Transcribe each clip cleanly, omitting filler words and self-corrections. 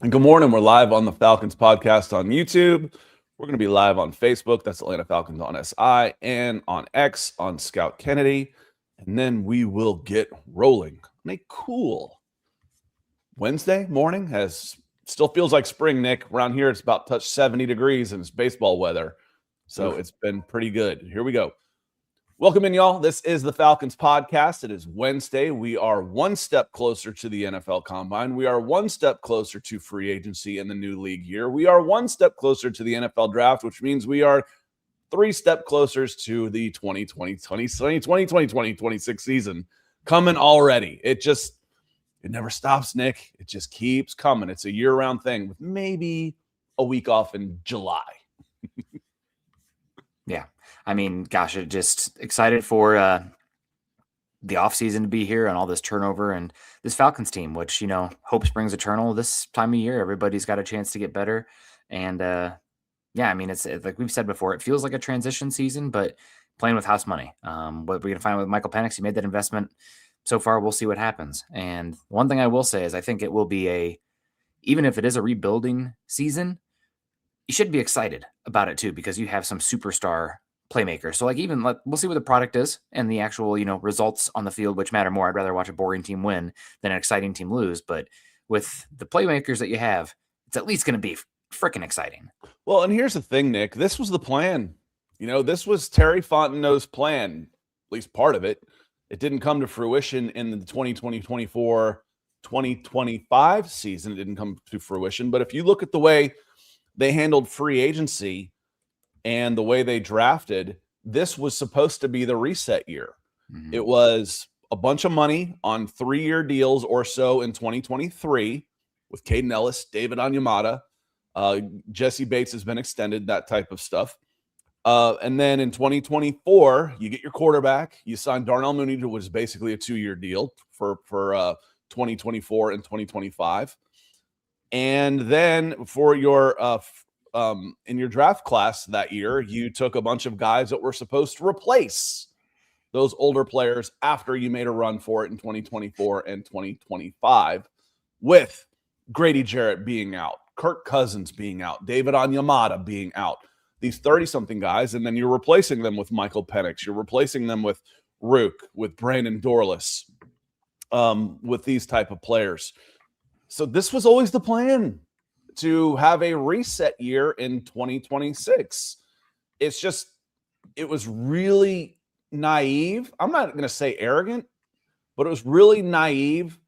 And good morning. We're live on the Falcons Podcast on YouTube. We're going to be live on Facebook. That's Atlanta Falcons on SI, and on X on Scout Kennedy. And then we will get rolling on a cool Wednesday morning. Still feels like spring, Nick. Around here, it's about touch 70 degrees and it's baseball weather. So It's been pretty good. Here we go. Welcome in, y'all. This is the Falcons Podcast. It is Wednesday. We are one step closer to the NFL Combine. We are one step closer to free agency in the new league year. We are one step closer to the NFL Draft, which means we are three steps closer to the 2026 season coming already. It never stops, Nick. It just keeps coming. It's a year-round thing with maybe a week off in July. Yeah. I mean, gosh, just excited for the offseason to be here and all this turnover and this Falcons team, which, hope springs eternal this time of year. Everybody's got a chance to get better. And, I mean, it's like we've said before, it feels like a transition season, but playing with house money. What we're going to find with Michael Penix, he made that investment. So far, we'll see what happens. And one thing I will say is I think it will be even if it is a rebuilding season, you should be excited about it too, because you have some superstar playmakers. So we'll see what the product is and the actual, results on the field, which matter more. I'd rather watch a boring team win than an exciting team lose. But with the playmakers that you have, it's at least going to be freaking exciting. Well, and here's the thing, Nick. This was the plan. This was Terry Fontenot's plan, at least part of it. It didn't come to fruition in the 2020-2025 season. It didn't come to fruition. But if you look at the way they handled free agency and the way they drafted, this was supposed to be the reset year. Mm-hmm. It was a bunch of money on 3-year deals or so in 2023 with Caden Ellis, David Onyemata. Jesse Bates has been extended, that type of stuff. And then in 2024, you get your quarterback. You sign Darnell Mooney, which is basically a 2-year deal for 2024 and 2025. And then for your in your draft class that year, you took a bunch of guys that were supposed to replace those older players after you made a run for it in 2024 and 2025, with Grady Jarrett being out, Kirk Cousins being out, David Onyemata being out, these 30-something guys, and then you're replacing them with Michael Penix. You're replacing them with Rook, with Brandon Dorless, with these type of players. So this was always the plan, to have a reset year in 2026. It was really naive. I'm not going to say arrogant, but it was really naive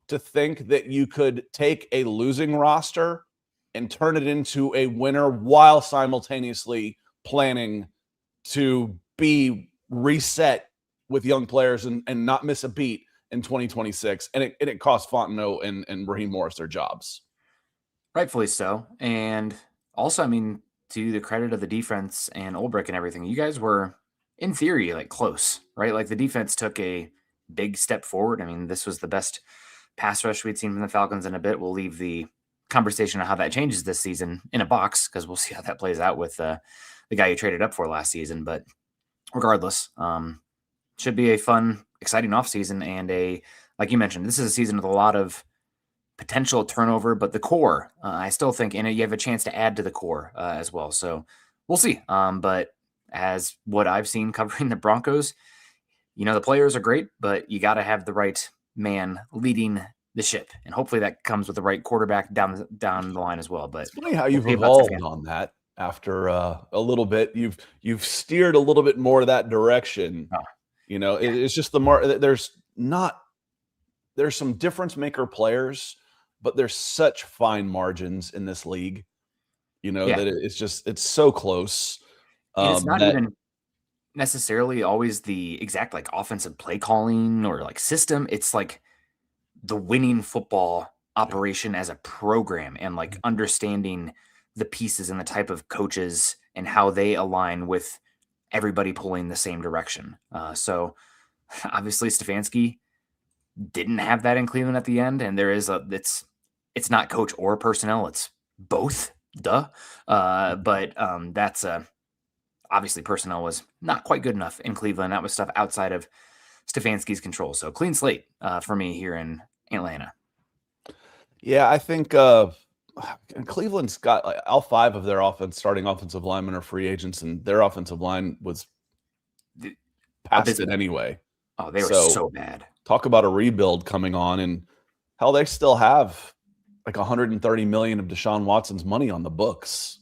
to think that you could take a losing roster and turn it into a winner while simultaneously planning to be reset with young players and not miss a beat in 2026. And it cost Fontenot and Raheem Morris their jobs. Rightfully so. And also, I mean, to the credit of the defense and Ulbrich and everything, you guys were, in theory, close, right? Like the defense took a big step forward. I mean, this was the best pass rush we'd seen from the Falcons in a bit. We'll leave the conversation on how that changes this season in a box, because we'll see how that plays out with the guy you traded up for last season. But regardless, should be a fun, exciting offseason. And like you mentioned, this is a season with a lot of potential turnover, but the core, I still think, and you have a chance to add to the core as well. So we'll see. But as what I've seen covering the Broncos, the players are great, but you got to have the right man leading the ship, and hopefully that comes with the right quarterback down the line as well. But it's funny how you've evolved on that after a little bit. You've steered a little bit more that direction. It's just there's some difference maker players, but there's such fine margins in this league, that it's so close. It's not even necessarily always the exact offensive play calling or system. It's the winning football operation as a program, and understanding the pieces and the type of coaches and how they align with everybody pulling the same direction. So obviously Stefanski didn't have that in Cleveland at the end, and there is it's not coach or personnel, it's both. But that's obviously personnel was not quite good enough in Cleveland. That was stuff outside of Stefanski's control. So clean slate for me here in Atlanta. Yeah, I think and Cleveland's got like all 5 of their starting offensive linemen are free agents, and their offensive line was past it anyway. Oh, they were so bad. Talk about a rebuild coming on, and hell, they still have like $130 million of Deshaun Watson's money on the books.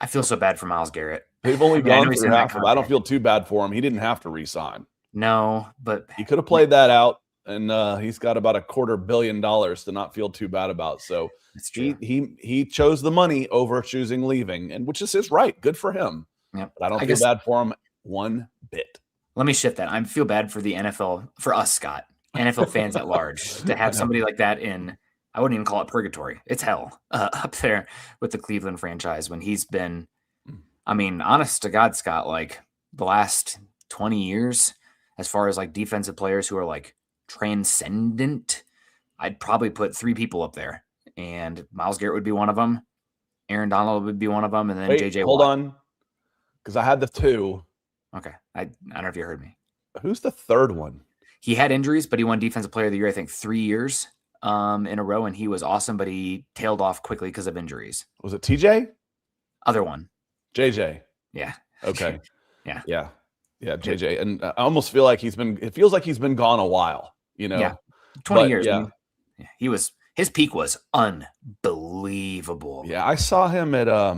I feel so bad for Myles Garrett. They've only gone through half of it. I don't feel too bad for him. He didn't have to re-sign. No, but he could have played that out, and he's got about $250 million to not feel too bad about. So he chose the money over choosing leaving, and which is his right. Good for him. Yep. But I don't feel bad for him one bit. Let me shift that. I feel bad for the NFL, for us, Scott, NFL fans at large, to have somebody like that in, I wouldn't even call it purgatory. It's hell up there with the Cleveland franchise when he's been, I mean, honest to God, Scott, like the last 20 years, as far as like defensive players who are like transcendent, I'd probably put 3 people up there. And Myles Garrett would be one of them. Aaron Donald would be one of them. And then JJ Hold Watt. on. Because I had the 2. Okay. I don't know if you heard me. Who's the 3rd one? He had injuries, but he won Defensive Player of the Year, I think, 3 years in a row, and he was awesome, but he tailed off quickly because of injuries. Was it TJ? Other one. JJ. Yeah. Okay. Yeah. Yeah, JJ. And I almost feel like it feels like he's been gone a while, you know? Yeah. 20 years. Yeah. His peak was unbelievable. Yeah. I saw him at, I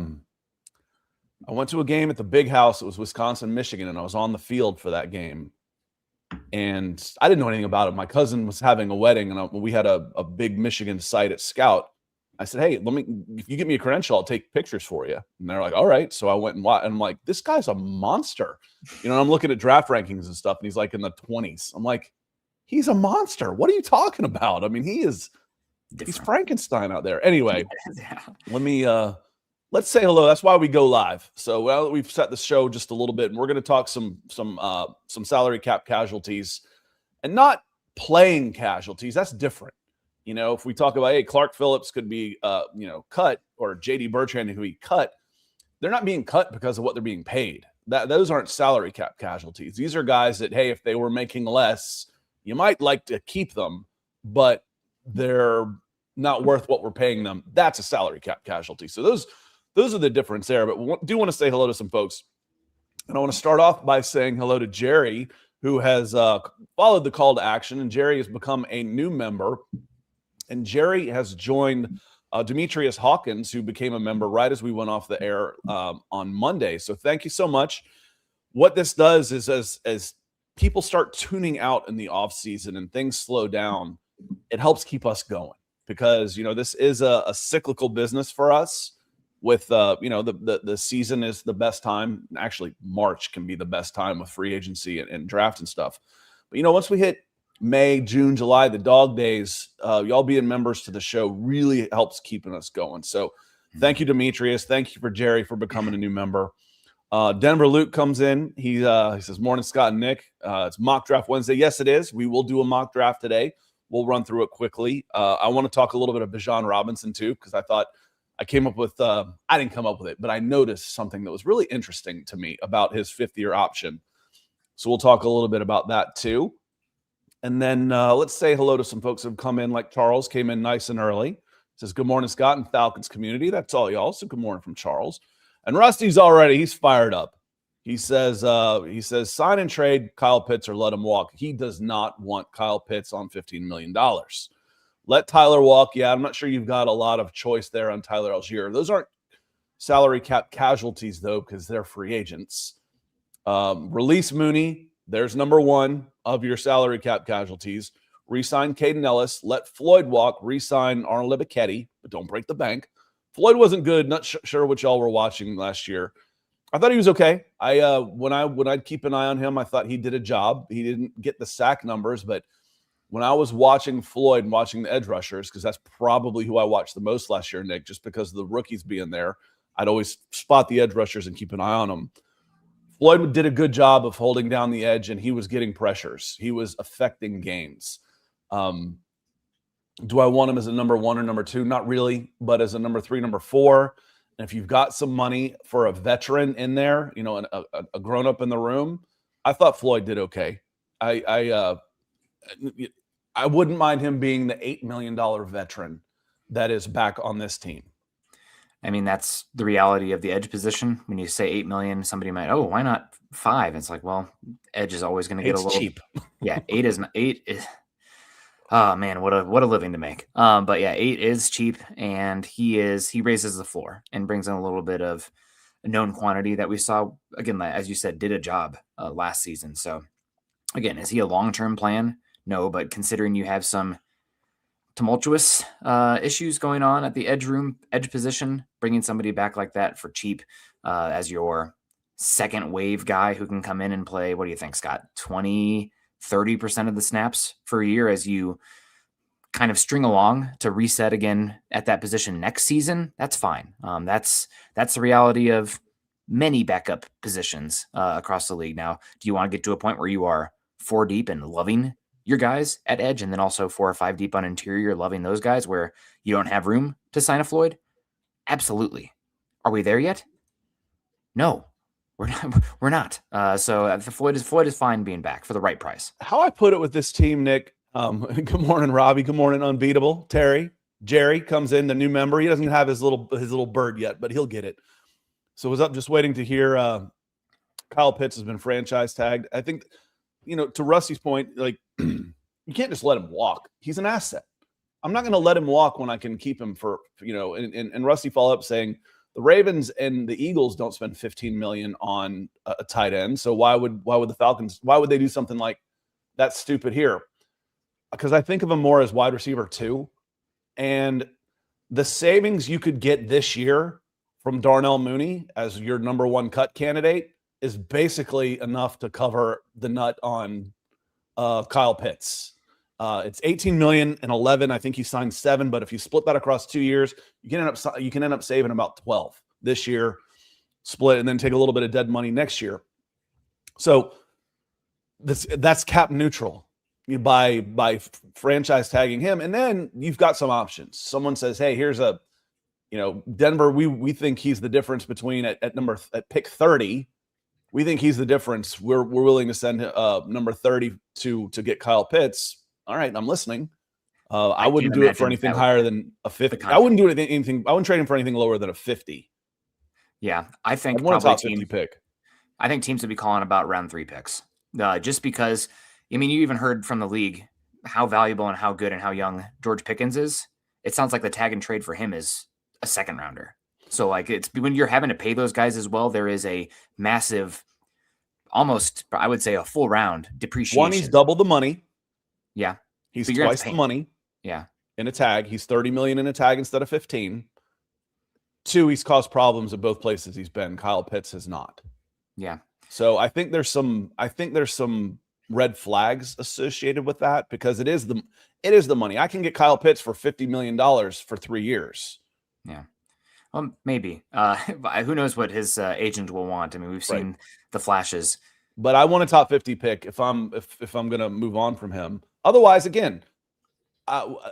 went to a game at the Big House. It was Wisconsin, Michigan, and I was on the field for that game. And I didn't know anything about it. My cousin was having a wedding, and we had a big Michigan site at Scout. I said, hey, if you give me a credential, I'll take pictures for you. And they're like, all right. So I went and watched, and I'm like, this guy's a monster. You know, I'm looking at draft rankings and stuff, and he's like in the 20s. I'm like, he's a monster. What are you talking about? I mean, he's Frankenstein out there. Anyway, let's say hello. That's why we go live. So we've set the show just a little bit, and we're going to talk some salary cap casualties, and not playing casualties. That's different. You know, if we talk about, hey, Clark Phillips could be, cut, or J.D. Bertrand could be cut, they're not being cut because of what they're being paid. Those aren't salary cap casualties. These are guys that, hey, if they were making less, you might like to keep them, but they're not worth what we're paying them. That's a salary cap casualty. So those are the difference there. But we do want to say hello to some folks. And I want to start off by saying hello to Jerry, who has followed the call to action. And Jerry has become a new member. And Jerry has joined Demetrius Hawkins, who became a member right as we went off the air on Monday. So thank you so much. What this does is as people start tuning out in the offseason and things slow down, it helps keep us going. Because, this is a cyclical business for us. With the season is the best time. Actually, March can be the best time with free agency and draft and stuff. But once we hit May, June, July, the dog days, y'all being members to the show really helps keeping us going. So thank you, Demetrius. Thank you for Jerry for becoming a new member. Denver Luke comes in. He says, morning, Scott and Nick. It's mock draft Wednesday. Yes, it is. We will do a mock draft today. We'll run through it quickly. I want to talk a little bit of Bijan Robinson too, because I thought I came up with, I didn't come up with it, but I noticed something that was really interesting to me about his 5th-year option. So we'll talk a little bit about that too. And then let's say hello to some folks who have come in, like Charles came in nice and early. He says, good morning, Scott and Falcons community. That's all y'all. So good morning from Charles. And Rusty's he's fired up. He says, sign and trade Kyle Pitts or let him walk. He does not want Kyle Pitts on $15 million. Let Tyler walk. Yeah, I'm not sure you've got a lot of choice there on Tyler Algier. Those aren't salary cap casualties, though, because they're free agents. Release Mooney. There's number 1 of your salary cap casualties. Resign Caden Ellis. Let Floyd walk. Resign Arnold Ebiketie, but don't break the bank. Floyd wasn't good. Not sure what y'all were watching last year. I thought he was okay. When I'd keep an eye on him, I thought he did a job. He didn't get the sack numbers, but when I was watching Floyd and watching the edge rushers, because that's probably who I watched the most last year, Nick, just because of the rookies being there, I'd always spot the edge rushers and keep an eye on them. Floyd did a good job of holding down the edge, and he was getting pressures. He was affecting games. Do I want him as a number 1 or number 2? Not really, but as a number 3, number 4. And if you've got some money for a veteran in there, a grown-up in the room, I thought Floyd did okay. I wouldn't mind him being the $8 million veteran that is back on this team. I mean, that's the reality of the edge position. When you say $8 million, somebody might, why not 5? It's like, well, edge is always going to get a little cheap. Yeah, 8 is. Oh man, what a living to make. But yeah, 8 is cheap, and he raises the floor and brings in a little bit of a known quantity that we saw again, as you said, did a job last season. So again, is he a long-term plan? No, but considering you have some tumultuous issues going on at the edge position, bringing somebody back like that for cheap as your second wave guy who can come in and play, what do you think, Scott? 20-30% of the snaps for a year as you kind of string along to reset again at that position next season, that's fine. That's the reality of many backup positions across the league. Now, do you want to get to a point where you are 4 deep and loving your guys at edge, and then also 4 or 5 deep on interior, loving those guys where you don't have room to sign a Floyd? Absolutely. Are we there yet? No, we're not. So Floyd is fine being back for the right price. How I put it with this team, Nick. Good morning, Robbie. Good morning, Unbeatable. Jerry comes in, the new member. He doesn't have his little bird yet, but he'll get it. So was up just waiting to hear Kyle Pitts has been franchise tagged. I think, to Rusty's point, like, you can't just let him walk. He's an asset. I'm not going to let him walk when I can keep him for, and Rusty followed up saying the Ravens and the Eagles don't spend $15 million on a tight end. So why would the Falcons, why would they do something like that stupid here? Because I think of him more as wide receiver 2, and the savings you could get this year from Darnell Mooney as your number 1 cut candidate is basically enough to cover the nut on Kyle Pitts. It's $18 million and 11. I think he signed 7, but if you split that across 2 years, you can end up saving about 12 this year, split, and then take a little bit of dead money next year. So that's cap neutral by franchise tagging him, and then you've got some options. Someone says, "Hey, here's a, Denver. We think he's the difference between at pick 30." We think he's the difference. We're willing to send number 30 to get Kyle Pitts. All right, I'm listening. I wouldn't do it for anything higher than a 50. I wouldn't do anything. I wouldn't trade him for anything lower than a 50. Yeah, I think I'd want a top 50 pick. I think teams would be calling about round 3 picks, just because. I mean, you even heard from the league how valuable and how good and how young George Pickens is. It sounds like the tag and trade for him is a 2nd rounder. So like, it's when you're having to pay those guys as well, there is a massive, almost, I would say, a full round depreciation. 1, he's double the money. Yeah. He's twice the money. Yeah. In a tag. He's 30 million in a tag instead of 15. 2, he's caused problems at both places he's been. Kyle Pitts has not. Yeah. So I think there's some red flags associated with that, because it is the money. I can get Kyle Pitts for $50 million for 3 years. Yeah. Well, maybe. Who knows what his agent will want? I mean, we've seen the flashes. But I want a top 50 pick if I'm going to move on from him. Otherwise, again,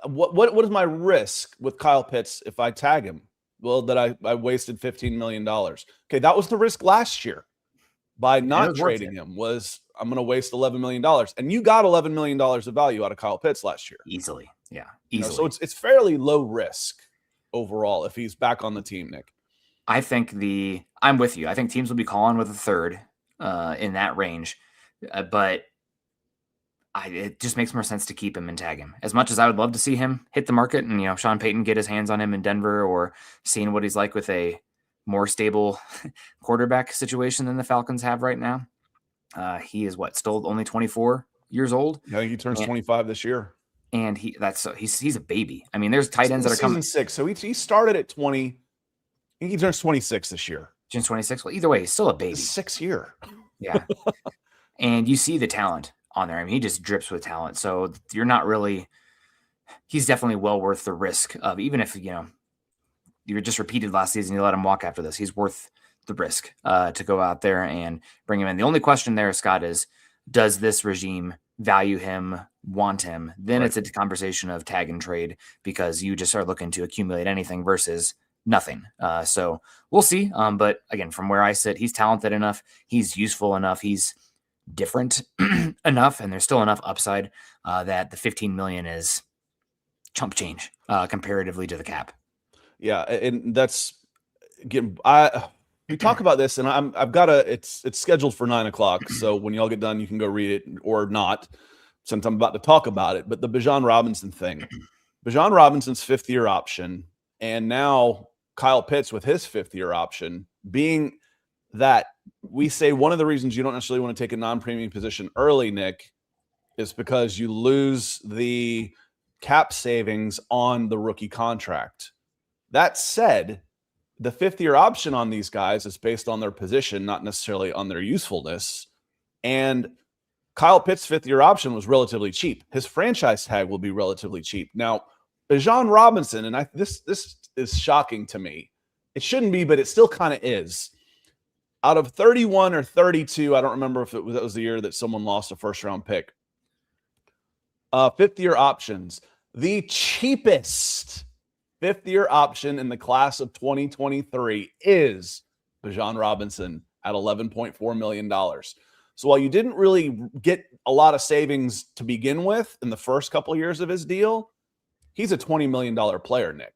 what is my risk with Kyle Pitts if I tag him? Well, that I wasted $15 million. Okay, that was the risk last year by not trading him. Was I'm going to waste $11 million, and you got $11 million of value out of Kyle Pitts last year easily. Yeah, easily. So it's fairly low risk overall if he's back on the team, Nick. I think I'm with you. I think teams will be calling with a 3rd in that range, but it just makes more sense to keep him and tag him. As much as I would love to see him hit the market and Sean Payton get his hands on him in Denver, or seeing what he's like with a more stable quarterback situation than the Falcons have right now. He is still only 24 years old. I think he turns 25 this year. And he's a baby. I mean, there's tight ends that are coming. Season 6. So he started at 20. He turns 26 this year. Turns 26. Well, either way, he's still a baby. 6th year. Yeah. And you see the talent on there. I mean, he just drips with talent. So he's definitely well worth the risk of, even if, you were just repeated last season, you let him walk after this. He's worth the risk to go out there and bring him in. The only question there, Scott, is does this regime value him, want him? Then It's a conversation of tag and trade, because you just are looking to accumulate anything versus nothing. So we'll see. But again, from where I sit, he's talented enough. He's useful enough. He's different enough. And there's still enough upside that the $15 million is chump change comparatively to the cap. Yeah, and that's again, we talk about this, and it's scheduled for 9:00. So when y'all get done, you can go read it or not, since I'm about to talk about it. But the Bijan Robinson thing, Bijan Robinson's 5th-year option, and now Kyle Pitts with his 5th-year option, being that we say one of the reasons you don't necessarily want to take a non-premium position early, Nick, is because you lose the cap savings on the rookie contract. That said, the 5th-year option on these guys is based on their position, not necessarily on their usefulness. And Kyle Pitts' 5th-year option was relatively cheap. His franchise tag will be relatively cheap. Now, Bijan Robinson, and this is shocking to me. It shouldn't be, but it still kind of is. Out of 31 or 32, I don't remember if that was the year that someone lost a first-round pick. 5th-year options. The cheapest 5th-year option in the class of 2023 is Bijan Robinson at $11.4 million. So while you didn't really get a lot of savings to begin with in the first couple of years of his deal, he's a $20 million player, Nick.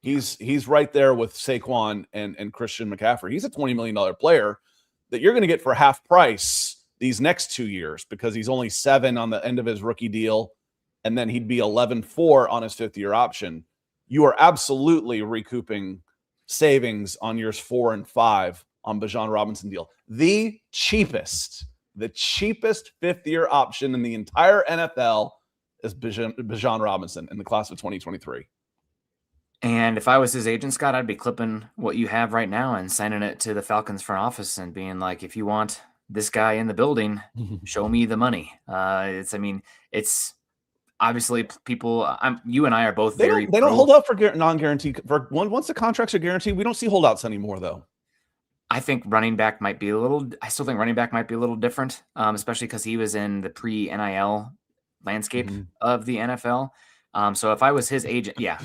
He's right there with Saquon and Christian McCaffrey. He's a $20 million player that you're going to get for half price these next 2 years because he's only 7 on the end of his rookie deal, and then he'd be 11.4 on his 5th-year option. You are absolutely recouping savings on years 4 and 5 on Bijan Robinson deal. The cheapest 5th-year option in the entire NFL is Bijan Robinson in the class of 2023. And if I was his agent, Scott, I'd be clipping what you have right now and sending it to the Falcons front office and being like, if you want this guy in the building, show me the money. It's obviously people. You and I are both they very. They don't hold out for non-guaranteed. Once the contracts are guaranteed, we don't see holdouts anymore, though. I think running back might be a little. I still think running back might be a little different, especially because he was in the pre-NIL landscape of the NFL. So if I was his agent, yeah.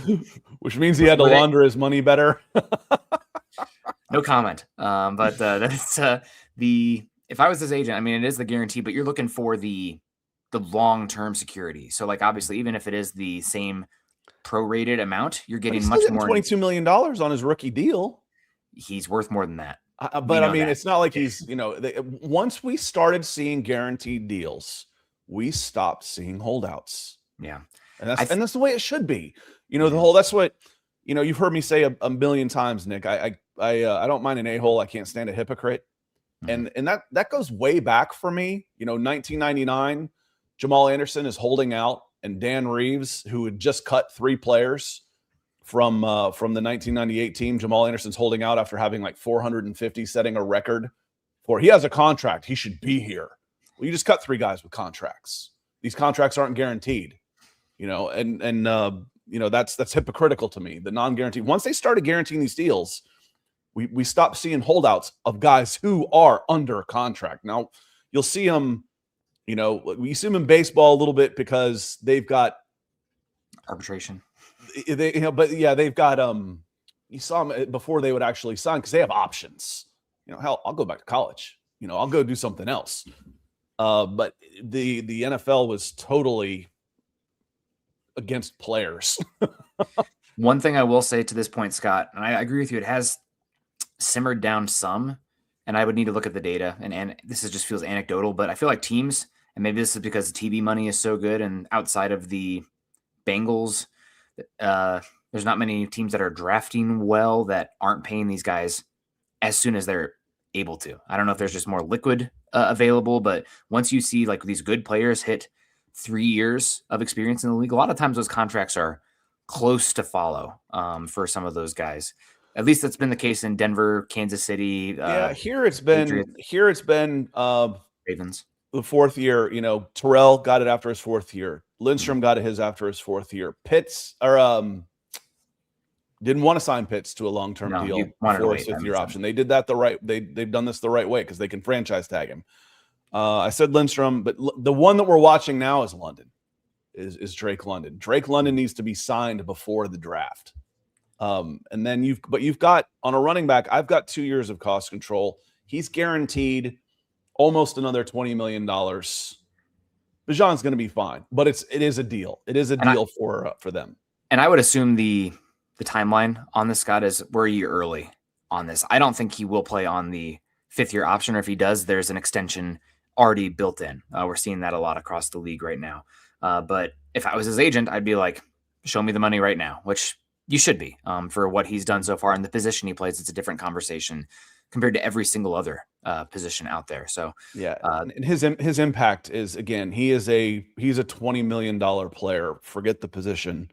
Which means he had to launder his money better. No comment. But that's if I was his agent, I mean, it is the guarantee, but you're looking for the long-term security. So like, obviously, even if it is the same prorated amount, you're getting much more. $22 million on his rookie deal. He's worth more than that. But I mean, it's not like he's, once we started seeing guaranteed deals, we stopped seeing holdouts. Yeah. And that's the way it should be. That's what, you've heard me say a million times, Nick. I don't mind an a-hole. I can't stand a hypocrite. And that goes way back for me. 1999, Jamal Anderson is holding out, and Dan Reeves, who had just cut 3 players from the 1998 team, Jamal Anderson's holding out after having like 450, setting a record for he has a contract. He should be here. Well, you just cut 3 guys with contracts. These contracts aren't guaranteed. That's hypocritical to me. The non-guaranteed. Once they started guaranteeing these deals, we stopped seeing holdouts of guys who are under contract. Now you'll see them. We see them in baseball a little bit because they've got arbitration. They've got You saw them before they would actually sign because they have options. Hell, I'll go back to college. I'll go do something else. But the NFL was totally against players. One thing I will say to this point, Scott, and I agree with you, it has simmered down some, and I would need to look at the data, and this just feels anecdotal, but I feel like teams, and maybe this is because the TV money is so good, and outside of the Bengals, there's not many teams that are drafting well that aren't paying these guys as soon as they're able to. I don't know if there's just more liquid available, but once you see like these good players hit 3 years of experience in the league, a lot of times those contracts are close to follow for some of those guys. At least that's been the case in Denver, Kansas City. Here it's been Ravens. The 4th year, Terrell got it after his 4th year. Lindstrom got his after his 4th year. Pitts didn't want to sign Pitts to a long-term deal for his 5th year option. They did that they've done this the right way because they can franchise tag him. I said Lindstrom, but the one that we're watching now is London, is Drake London. Drake London needs to be signed before the draft. And then you've got on a running back, I've got 2 years of cost control. He's guaranteed almost another $20 million. Bijan's going to be fine, but it is a deal. It is a deal for them. And I would assume the timeline on this, Scott, is we're a year early on this. I don't think he will play on the 5th-year option, or if he does, there's an extension already built in. We're seeing that a lot across the league right now. But if I was his agent, I'd be like, show me the money right now, which you should be for what he's done so far. In the position he plays, it's a different conversation compared to every single other position out there. So yeah, and his impact is, again, he's a $20 million player. Forget the position.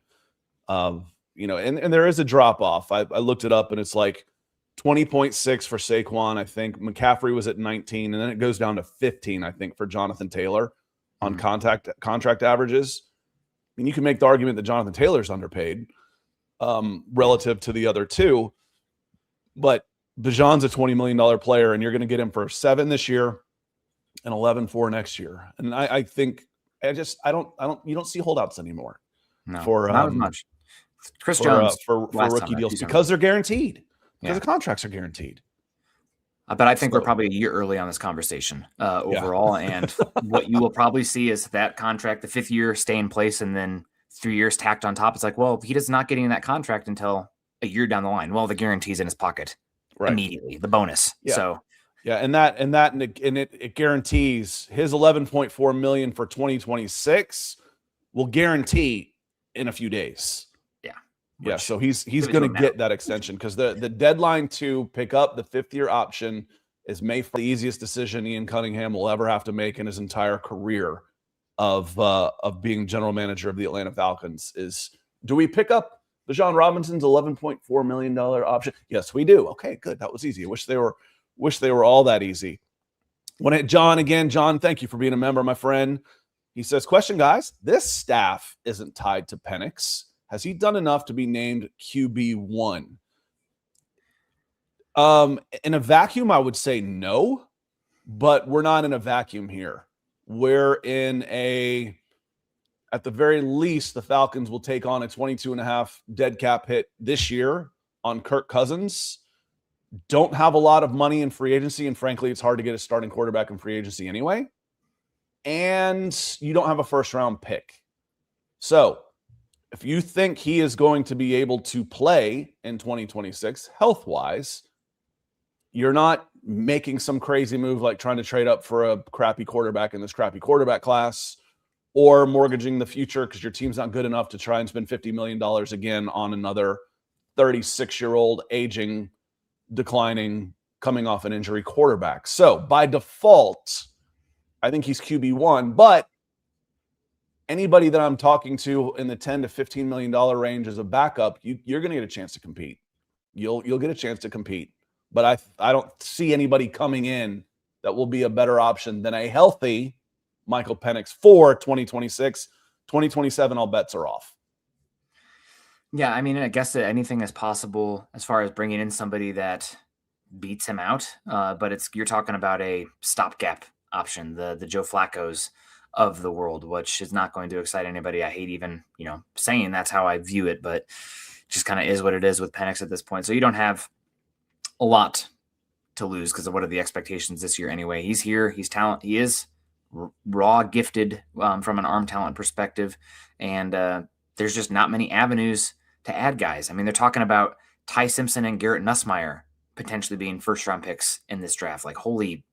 And there is a drop off. I looked it up, and it's like 20.6 for Saquon. I think McCaffrey was at 19, and then it goes down to 15, I think, for Jonathan Taylor on contract averages. I mean, you can make the argument that Jonathan Taylor's underpaid relative to the other two, but Bijan's a $20 million player, and you're going to get him for 7 this year and 11 next year. And I think you don't see holdouts anymore. No, for not as much. Chris Jones for rookie deals because they're guaranteed. Because the contracts are guaranteed. But I think we're probably a year early on this conversation overall. And what you will probably see is that contract, the 5th year, stay in place, and then 3 years tacked on top. It's like, well, he does not getting that contract until a year down the line. Well, the guarantee's in his pocket immediately, the bonus. Yeah. So yeah, and it guarantees his $11.4 million for 2026 will guarantee in a few days. Yeah, so he's going to get that extension because the deadline to pick up the 5th-year option is May 4th. The easiest decision Ian Cunningham will ever have to make in his entire career of being general manager of the Atlanta Falcons is, do we pick up Bijan Robinson's $11.4 million option? Yes, we do. Okay, good. That was easy. I wish they were all that easy. John, thank you for being a member, my friend. He says, question, guys, this staff isn't tied to Penix. Has he done enough to be named QB1? In a vacuum, I would say no, but we're not in a vacuum here. We're at the very least, the Falcons will take on a 22.5 dead cap hit this year on Kirk Cousins. Don't have a lot of money in free agency, and frankly, it's hard to get a starting quarterback in free agency anyway. And you don't have a first-round pick. So if you think he is going to be able to play in 2026 health-wise, you're not making some crazy move like trying to trade up for a crappy quarterback in this crappy quarterback class or mortgaging the future because your team's not good enough to try and spend $50 million again on another 36-year-old aging, declining, coming off an injury quarterback. So by default, I think he's QB1, but anybody that I'm talking to in the $10 to $15 million range as a backup, you're going to get a chance to compete. You'll get a chance to compete. But I don't see anybody coming in that will be a better option than a healthy Michael Penix for 2026. 2027, all bets are off. Yeah, I mean, I guess that anything is possible as far as bringing in somebody that beats him out. But you're talking about a stopgap option, the Joe Flacco's of the world, which is not going to excite anybody. I hate even, saying that's how I view it, but it just kind of is what it is with Penix at this point. So you don't have a lot to lose because of what are the expectations this year anyway. He's here. He's talent. He is raw gifted from an arm talent perspective. And there's just not many avenues to add guys. I mean, they're talking about Ty Simpson and Garrett Nussmeier potentially being first-round picks in this draft. Like, holy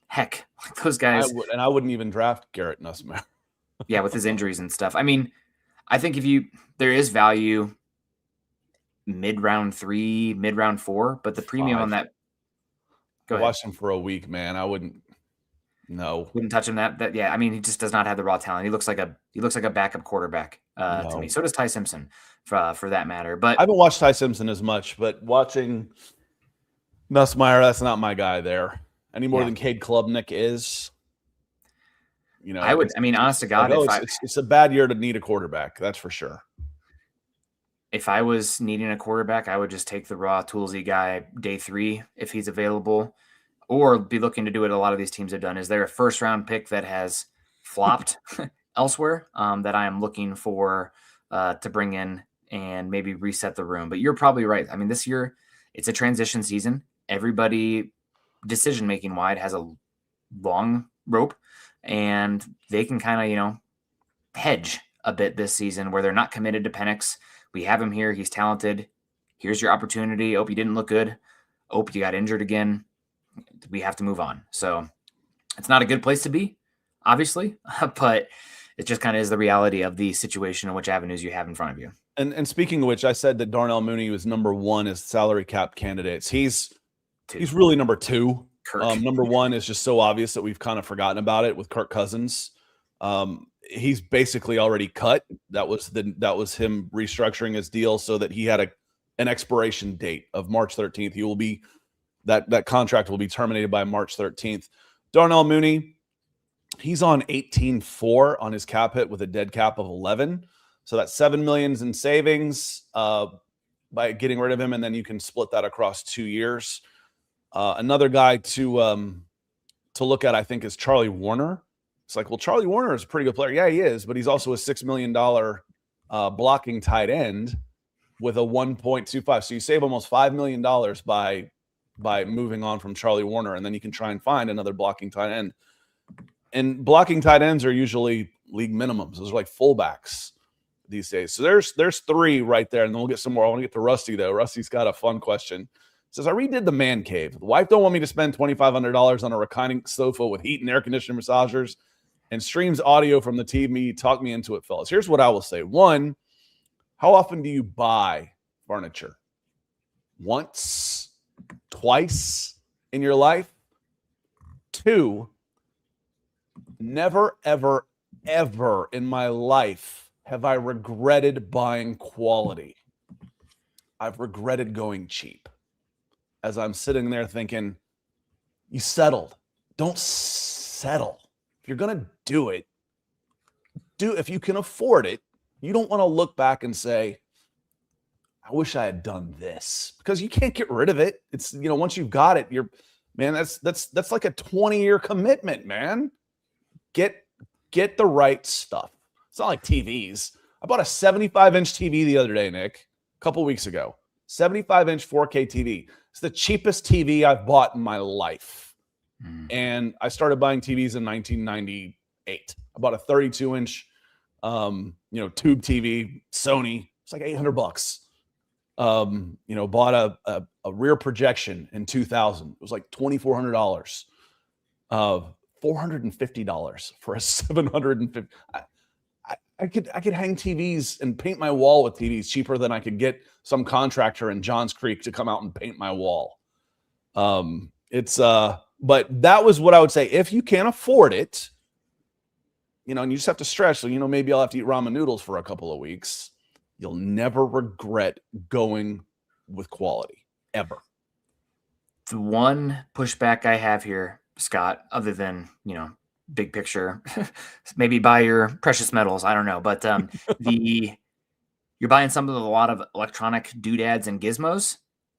heck, like those guys. I wouldn't even draft Garrett Nussmeier. Yeah, with his injuries and stuff. I mean, I think there is value mid-round 3, mid-round 4, but the premium 5. on that. Go ahead. Watched him for a week, man. I wouldn't touch him that. Yeah, I mean, he just does not have the raw talent. He looks like a backup quarterback to me. So does Ty Simpson for that matter. But I haven't watched Ty Simpson as much, but watching Nussmeier, that's not my guy there any more than Cade Klubnik is. Honest to God, it's a bad year to need a quarterback. That's for sure. If I was needing a quarterback, I would just take the raw toolsy guy day 3 if he's available, or be looking to do what a lot of these teams have done. Is there a first round pick that has flopped elsewhere that I am looking for to bring in and maybe reset the room? But you're probably right. I mean, this year it's a transition season. Everybody decision-making wide has a long rope, and they can kind of, hedge a bit this season where they're not committed to Penix. We have him here. He's talented. Here's your opportunity. Oh, you didn't look good. Oh, you got injured again. We have to move on. So it's not a good place to be, obviously, but it just kind of is the reality of the situation and which avenues you have in front of you. And speaking of which, I said that Darnell Mooney was number 1 as salary cap candidates. He's really number 2. Number 1 is just so obvious that we've kind of forgotten about it with Kirk Cousins. He's basically already cut. That was him restructuring his deal so that he had an expiration date of March 13th. He will be that contract will be terminated by March 13th. Darnell Mooney, he's on 18.4 on his cap hit with a dead cap of 11. So that's $7 million in savings by getting rid of him, and then you can split that across 2 years. Another guy to look at, I think, is Charlie Warner. It's like, well, Charlie Warner is a pretty good player. Yeah, he is, but he's also a $6 million blocking tight end with a 1.25. So you save almost $5 million by moving on from Charlie Warner, and then you can try and find another blocking tight end. And blocking tight ends are usually league minimums. Those are like fullbacks these days. So there's 3 right there, and then we'll get some more. I want to get to Rusty, though. Rusty's got a fun question. It says, I redid the man cave. The wife don't want me to spend $2,500 on a reclining sofa with heat and air conditioner massagers and streams audio from the TV. Talk me into it, fellas. Here's what I will say. 1, how often do you buy furniture? Once, twice in your life? 2, never, ever, ever in my life have I regretted buying quality. I've regretted going cheap. As I'm sitting there thinking, you settled. Don't settle. If you're going to do it, if you can afford it. You don't want to look back and say, I wish I had done this, because you can't get rid of it. It's, once you've got it, that's like a 20-year commitment, man. Get the right stuff. It's not like TVs. I bought a 75-inch TV the other day, Nick, a couple weeks ago. 75-inch 4K TV. It's the cheapest TV I've bought in my life. And I started buying TVs in 1998. I bought a 32-inch tube TV, Sony. It's like $800. Bought a rear projection in 2000. It was like $2,400. $450 for a 750. I could hang TVs and paint my wall with TVs cheaper than I could get some contractor in Johns Creek to come out and paint my wall. But that was what I would say. If you can't afford it, and you just have to stretch. So, maybe I'll have to eat ramen noodles for a couple of weeks. You'll never regret going with quality, ever. The one pushback I have here, Scott, other than, big picture, maybe buy your precious metals. I don't know. But you're buying something with a lot of electronic doodads and gizmos.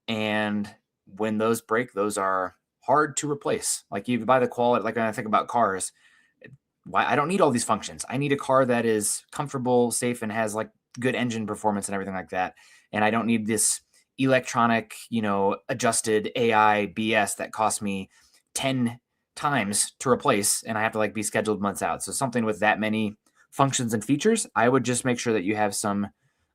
And when those break, those are hard to replace. Like you buy the quality, like when I think about cars, I don't need all these functions. I need a car that is comfortable, safe, and has like good engine performance and everything like that. And I don't need this electronic, adjusted AI BS that costs me 10 times to replace, and I have to be scheduled months out. So something with that many functions and features, I would just make sure that you have some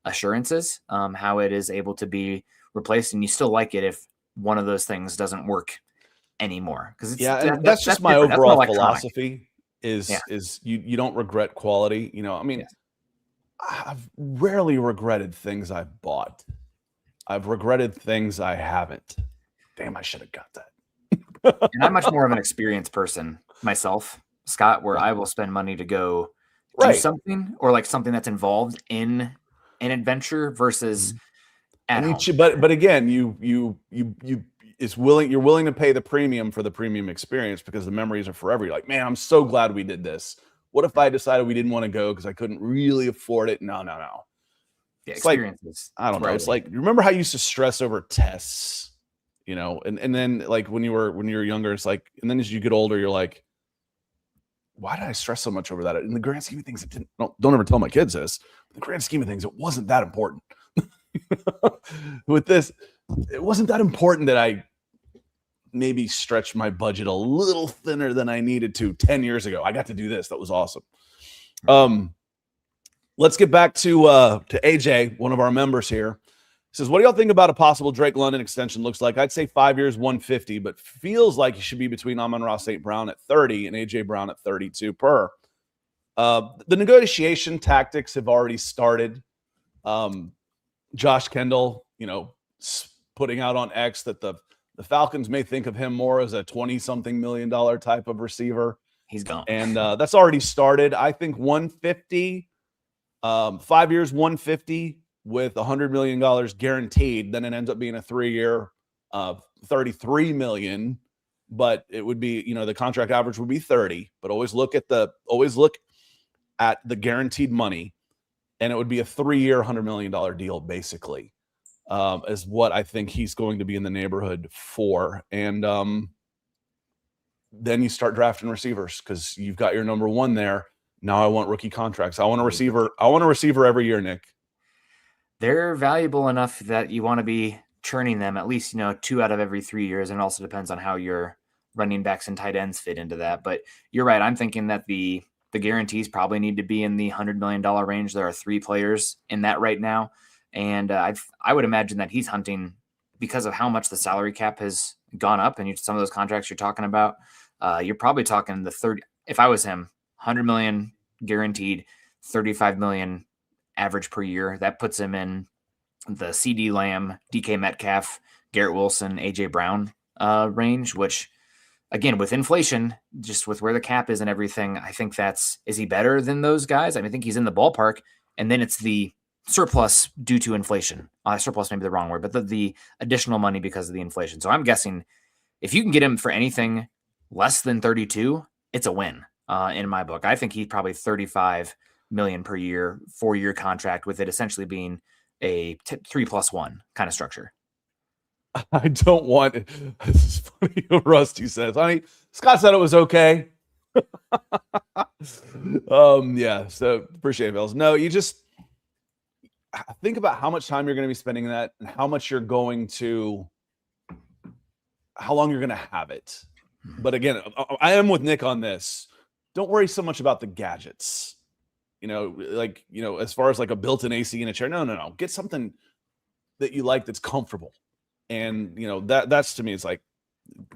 assurances how it is able to be replaced, and you still like it if one of those things doesn't work anymore. Because that's just my overall philosophy. Is you don't regret quality. I've rarely regretted things I've bought. I've regretted things I haven't. Damn, I should have got that. And I'm much more of an experienced person myself, Scott, where I will spend money to go do something, or something that's involved in an adventure versus at home. But again, you're willing to pay the premium for the premium experience because the memories are forever. You're like, man, I'm so glad we did this. What if I decided we didn't want to go because I couldn't really afford it? No. Yeah, it's experiences. I don't know. It's like, remember how you used to stress over tests, and then when you were younger, it's like, and then as you get older, you're like, why did I stress so much over that? In the grand scheme of things, don't ever tell my kids this. In the grand scheme of things, it wasn't that important. With this, it wasn't that important that I maybe stretched my budget a little thinner than I needed to 10 years ago. I got to do this. That was awesome. Let's get back to AJ, one of our members here. He says, what do y'all think about a possible Drake London extension? Looks like I'd say 5 years, 150, but feels like he should be between Amon-Ra St. Brown at 30 and AJ Brown at 32 per. The negotiation tactics have already started. Josh Kendall, putting out on X that the Falcons may think of him more as a 20-something million dollar type of receiver. He's gone. And that's already started. I think 150, 5 years, 150 with $100 million guaranteed. Then it ends up being a 3-year, $33 million. But it would be, the contract average would be 30. But always look at the guaranteed money, and it would be a 3-year, $100 million deal, basically, is what I think he's going to be in the neighborhood for. And then you start drafting receivers because you've got your number one there. Now I want rookie contracts. I want a receiver. Every year, Nick. They're valuable enough that you want to be churning them at least, 2 out of every 3 years. And it also depends on how your running backs and tight ends fit into that. But you're right. I'm thinking that the guarantees probably need to be in the $100 million range. There are 3 players in that right now. And I would imagine that he's hunting because of how much the salary cap has gone up. And some of those contracts you're talking about, you're probably talking the 30. If I was him, 100 million guaranteed, 35 million average per year. That puts him in the CD Lamb, DK Metcalf, Garrett Wilson, AJ Brown range, which again, with inflation, just with where the cap is and everything, I think is he better than those guys? I mean, I think he's in the ballpark, and then it's the surplus due to inflation. Surplus may be the wrong word, but the additional money because of the inflation. So I'm guessing if you can get him for anything less than 32, it's a win in my book. I think he's probably 35 million per year, 4-year contract, with it essentially being a 3+1 kind of structure. I don't want it. This is funny what Rusty says. Scott said it was okay. Yeah, so appreciate it, Bills. No, you just think about how much time you're going to be spending in that and how long you're going to have it. But again, I am with Nick on this. Don't worry so much about the gadgets. As far as like a built-in AC in a chair. No. Get something that you like that's comfortable. And, that's to me, it's like,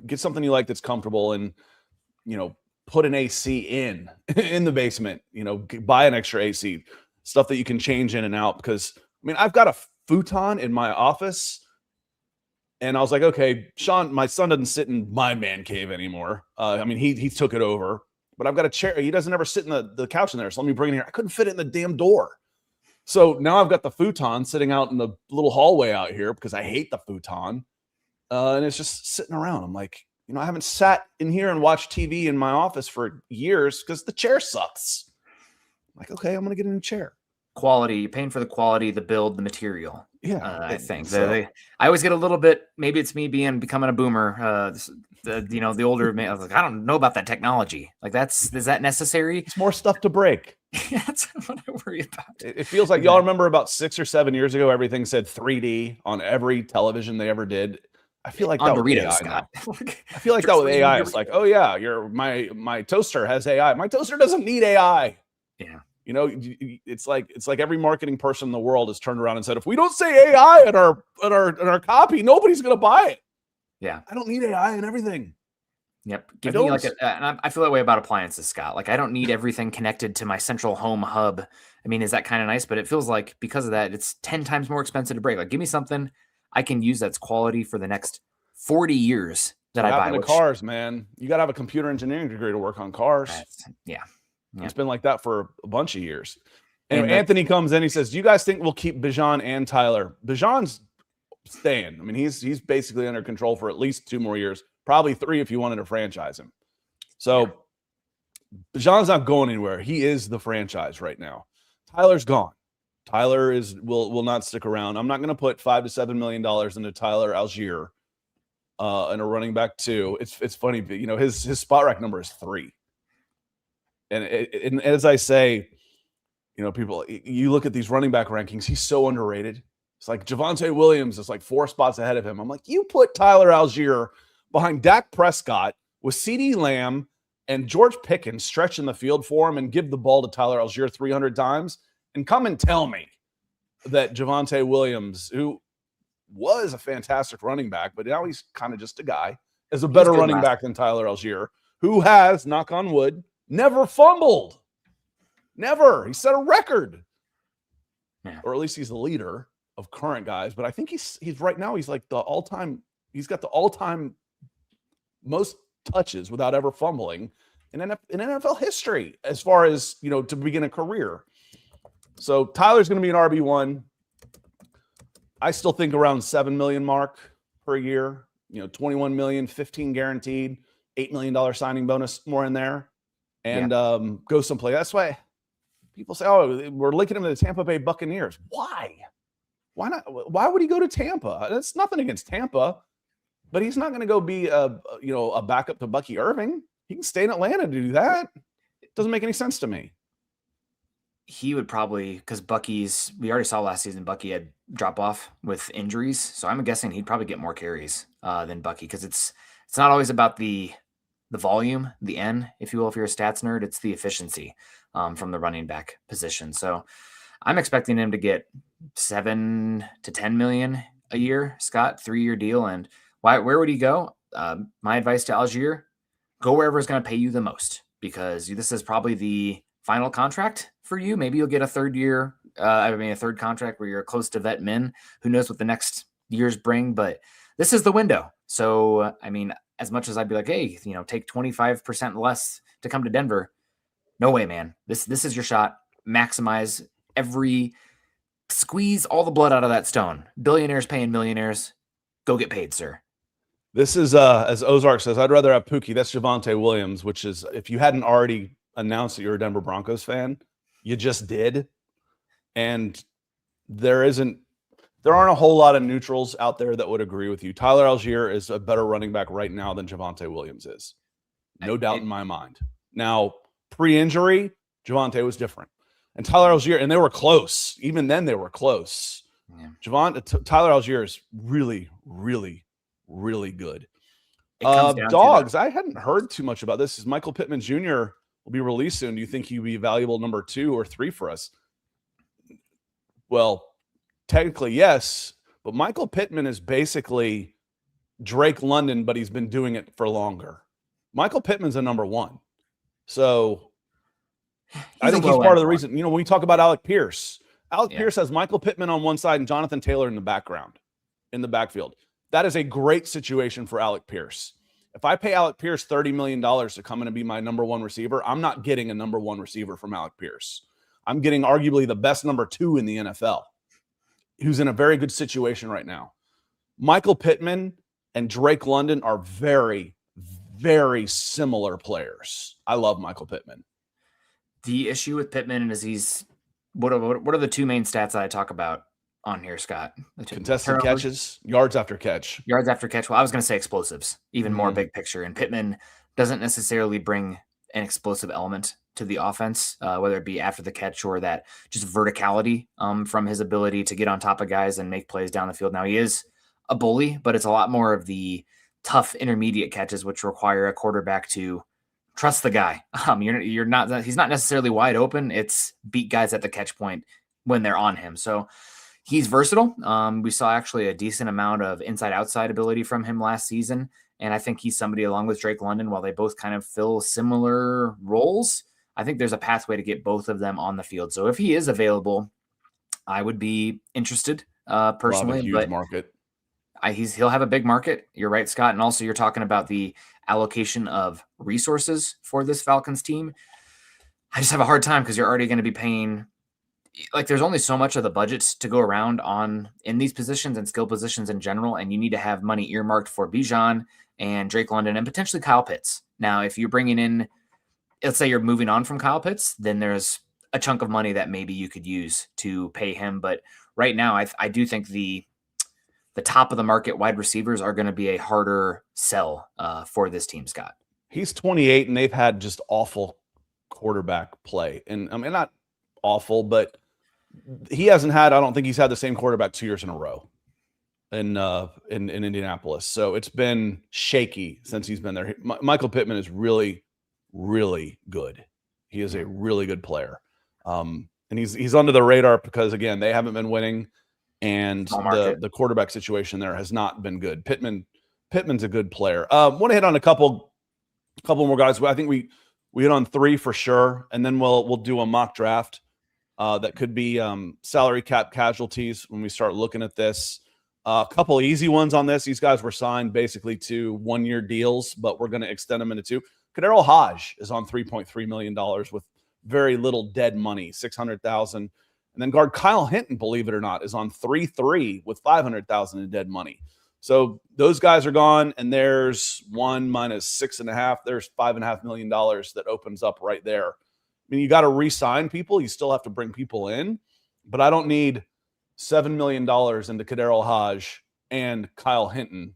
get something you like that's comfortable and, put an AC in the basement, buy an extra AC, stuff that you can change in and out. Because, I've got a futon in my office. And I was like, okay, Sean, my son doesn't sit in my man cave anymore. He took it over. But I've got a chair. He doesn't ever sit in the couch in there. So let me bring it here. I couldn't fit it in the damn door. So now I've got the futon sitting out in the little hallway out here because I hate the futon. And it's just sitting around. I'm like, I haven't sat in here and watched TV in my office for years because the chair sucks. I'm like, okay, I'm going to get a new chair. Quality. You're paying for the quality, the build, the material. Yeah. I think. So, I always get a little bit, maybe it's me becoming a boomer. The older man, I was like, I don't know about that technology. Like is that necessary? It's more stuff to break. That's what I worry about. It feels like y'all remember about 6 or 7 years ago, everything said 3D on every television they ever did. I feel like that with AI, Scott. I feel like that with AI. It's like, oh yeah, my toaster has AI. My toaster doesn't need AI. Yeah. It's like every marketing person in the world has turned around and said, if we don't say AI in our copy, nobody's going to buy it. Yeah. I don't need AI in everything. Yep. Give me and I feel that way about appliances, Scott. Like I don't need everything connected to my central home hub. Is that kind of nice? But it feels like because of that, it's 10 times more expensive to break. Like give me something I can use that's quality for the next 40 years that I buy. Cars, man. You got to have a computer engineering degree to work on cars. Yeah. It's been like that for a bunch of years. And Anthony comes in, he says, do you guys think we'll keep Bijan and Tyler? Bijan's staying. He's basically under control for at least 2 more years, probably 3 if you wanted to franchise him. So Bijan's not going anywhere. He is the franchise right now. Tyler's gone. Tyler will not stick around. I'm not going to put $5 to $7 million into Tyler Algier and a running back 2. It's funny, but his spot rack number is 3. And as I say, people, you look at these running back rankings, he's so underrated. It's like Javonte Williams is like 4 spots ahead of him. I'm like, you put Tyler Algier behind Dak Prescott with CeeDee Lamb and George Pickens stretching the field for him and give the ball to Tyler Algier 300 times, and come and tell me that Javonte Williams, who was a fantastic running back, but now he's kind of just a guy, is a better running back than Tyler Algier, who has, knock on wood, never fumbled. Never. He set a record. Yeah. Or at least he's the leader of current guys. But I think he's right now, he's like he's got the all-time most touches without ever fumbling in NFL history as far as, to begin a career. So Tyler's going to be an RB1. I still think around 7 million mark per year, 21 million, 15 guaranteed, $8 million signing bonus more in there, and go someplace. That's why people say, oh, we're linking him to the Tampa Bay Buccaneers. Why? Why not? Why would he go to Tampa? It's nothing against Tampa, but he's not going to go be a backup to Bucky Irving. He can stay in Atlanta to do that. It doesn't make any sense to me. He would probably, because we already saw last season, Bucky had drop off with injuries. So I'm guessing he'd probably get more carries than Bucky, because it's not always about the volume, the N, if you will, if you're a stats nerd, it's the efficiency from the running back position. So I'm expecting him to get 7 to 10 million a year, Scott, 3-year deal. And where would he go? My advice to Algier, go wherever is going to pay you the most, because this is probably the final contract for you. Maybe you'll get a third contract where you're close to vet min. Who knows what the next years bring, but this is the window. So, as much as I'd be like, hey, take 25% less to come to Denver. No way, man. This is your shot. Maximize squeeze all the blood out of that stone. Billionaires paying millionaires. Go get paid, sir. This is, as Ozark says, I'd rather have Pookie. That's Javonte Williams, which is, if you hadn't already announced that you're a Denver Broncos fan, you just did. And there aren't a whole lot of neutrals out there that would agree with you. Tyler Algier is a better running back right now than Javonte Williams is. No doubt in my mind. Now, pre-injury, Javonte was different. And Tyler Algier, and they were close. Even then, they were close. Yeah. Tyler Algier is really, really, really good. Dogs, I hadn't heard too much about this. Is Michael Pittman Jr. will be released soon. Do you think he'd be valuable number 2 or 3 for us? Well, technically, yes. But Michael Pittman is basically Drake London, but he's been doing it for longer. Michael Pittman's a number 1. So I think he's part of the reason. When we talk about Alec Pierce, Pierce has Michael Pittman on one side and Jonathan Taylor in the backfield. That is a great situation for Alec Pierce. If I pay Alec Pierce $30 million to come in and be my number 1 receiver, I'm not getting a number 1 receiver from Alec Pierce. I'm getting arguably the best number 2 in the NFL, who's in a very good situation right now. Michael Pittman and Drake London are very, very similar players. I love Michael Pittman. The issue with Pittman is what are the 2 main stats that I talk about on here, Scott? Contested catches, yards after catch. Yards after catch. Well, I was going to say explosives, even more big picture. And Pittman doesn't necessarily bring an explosive element to the offense, whether it be after the catch or that just verticality from his ability to get on top of guys and make plays down the field. Now, he is a bully, but it's a lot more of the tough intermediate catches, which require a quarterback to trust the guy. He's not necessarily wide open. It's beat guys at the catch point when they're on him. So he's versatile. We saw actually a decent amount of inside-outside ability from him last season. And I think he's somebody, along with Drake London, while they both kind of fill similar roles, I think there's a pathway to get both of them on the field. So if he is available, I would be interested personally. Huge market. He'll have a big market. You're right, Scott. And also you're talking about the allocation of resources for this Falcons team. I just have a hard time because you're already going to be paying, there's only so much of the budgets to go around in these positions and skill positions in general. And you need to have money earmarked for Bijan and Drake London and potentially Kyle Pitts. Now, if you're bringing in, let's say you're moving on from Kyle Pitts, then there's a chunk of money that maybe you could use to pay him. But right now, I do think the top of the market wide receivers are going to be a harder sell for this team, Scott. He's 28, and they've had just awful quarterback play. And not awful, but he hasn't had, I don't think he's had the same quarterback 2 years in a row in Indianapolis. So it's been shaky since he's been there. Michael Pittman is really, really good. He is a really good player. and he's under the radar because again they haven't been winning, and the quarterback situation there has not been good. Pittman's a good player. Want to hit on a couple more guys. I think we hit on 3 for sure, and then we'll do a mock draft that could be salary cap casualties when we start looking at this. A couple easy ones on this. These guys were signed basically to 1-year deals, but we're going to extend them into 2. Kadero Hodge is on $3.3 million with very little dead money, $600,000. And then guard Kyle Hinton, believe it or not, is on 3-3 with $500,000 in dead money. So those guys are gone, and there's 1 minus 6.5. There's $5.5 million that opens up right there. I mean, you got to re-sign people. You still have to bring people in, but I don't need $7 million into Kadero Hodge and Kyle Hinton,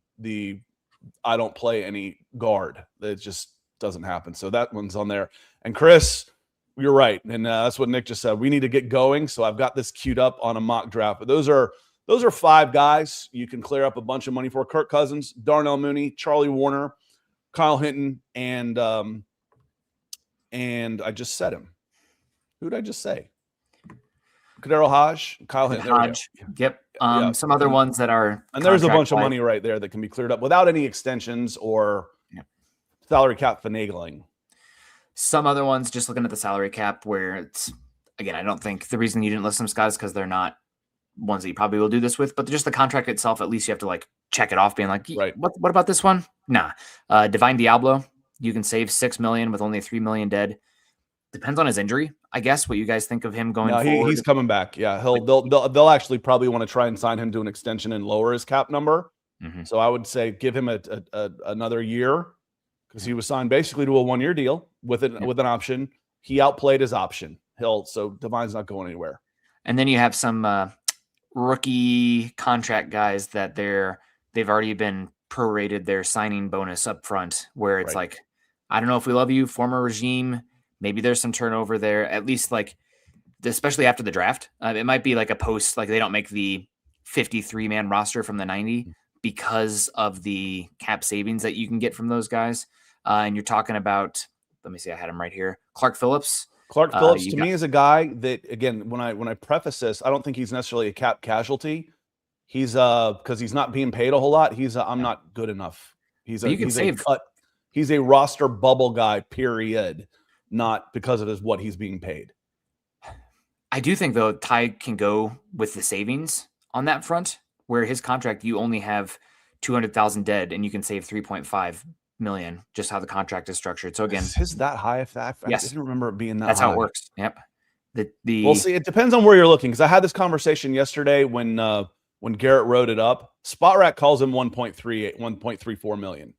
I don't play any guard. It just doesn't happen. So that one's on there. And Chris, you're right. And that's what Nick just said. We need to get going. So I've got this queued up on a mock draft. But those are 5 guys you can clear up a bunch of money for. Kirk Cousins, Darnell Mooney, Charlie Warner, Kyle Hinton, and I just said him. Who did I just say? Kadero Hodge, Kyle Hinton. Hodge. Yep. Some other ones that are. And there's a bunch of money right there that can be cleared up without any extensions or salary cap finagling. Some other ones, just looking at the salary cap, where it's, again, I don't think the reason you didn't list them, Scott, is because they're not ones that you probably will do this with, but just the contract itself, at least you have to like check it off, being like, right, what about this one? Nah. Divine Diablo, you can save $6 million with only $3 million dead. Depends on his injury, I guess. What you guys think of him going forward? He's coming back. Yeah, they'll actually probably want to try and sign him to an extension and lower his cap number. Mm-hmm. So I would say give him another year, because he was signed basically to a 1-year deal with an option. He outplayed his option. So Divine's not going anywhere. And then you have some rookie contract guys that they've already been prorated their signing bonus up front, where it's like, I don't know if we love you, former regime. Maybe there's some turnover there, at least like, especially after the draft. It might be like a post, like they don't make the 53-man roster from the 90 because of the cap savings that you can get from those guys. And you're talking about, let me see, I had him right here. Clark Phillips. Clark Phillips to me is a guy that, again, when I preface this, I don't think he's necessarily a cap casualty. He's because he's not being paid a whole lot. I'm not good enough. He's a roster bubble guy, period. Not because of what he's being paid. I do think, though, Ty can go with the savings on that front, where his contract, you only have 200,000 dead and you can save 3.5 million, just how the contract is structured. So again, is that high? I didn't remember it being that That's high. how it works. Yep. We'll see. It depends on where you're looking, because I had this conversation yesterday when Garrett wrote it up. SpotRack calls him 1.34 million.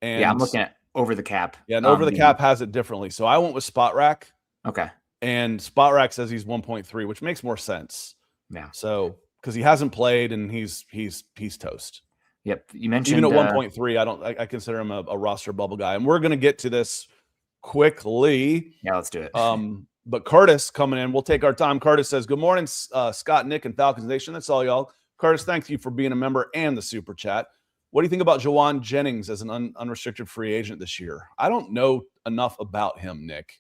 And I'm looking at over the cap. Yeah, and over the cap has it differently. So I went with SpotRack. Okay. And SpotRack says he's 1.3, which makes more sense. Yeah. So because he hasn't played and he's toast. Yep. You mentioned even at 1.3, I consider him a roster bubble guy. And we're gonna get to this quickly. Yeah, let's do it. But Curtis coming in, we'll take our time. Curtis says, "Good morning, Scott, Nick, and Falcons Nation." That's all, y'all. Curtis, thank you for being a member and the super chat. What do you think about Juwan Jennings as an unrestricted free agent this year? I don't know enough about him, Nick.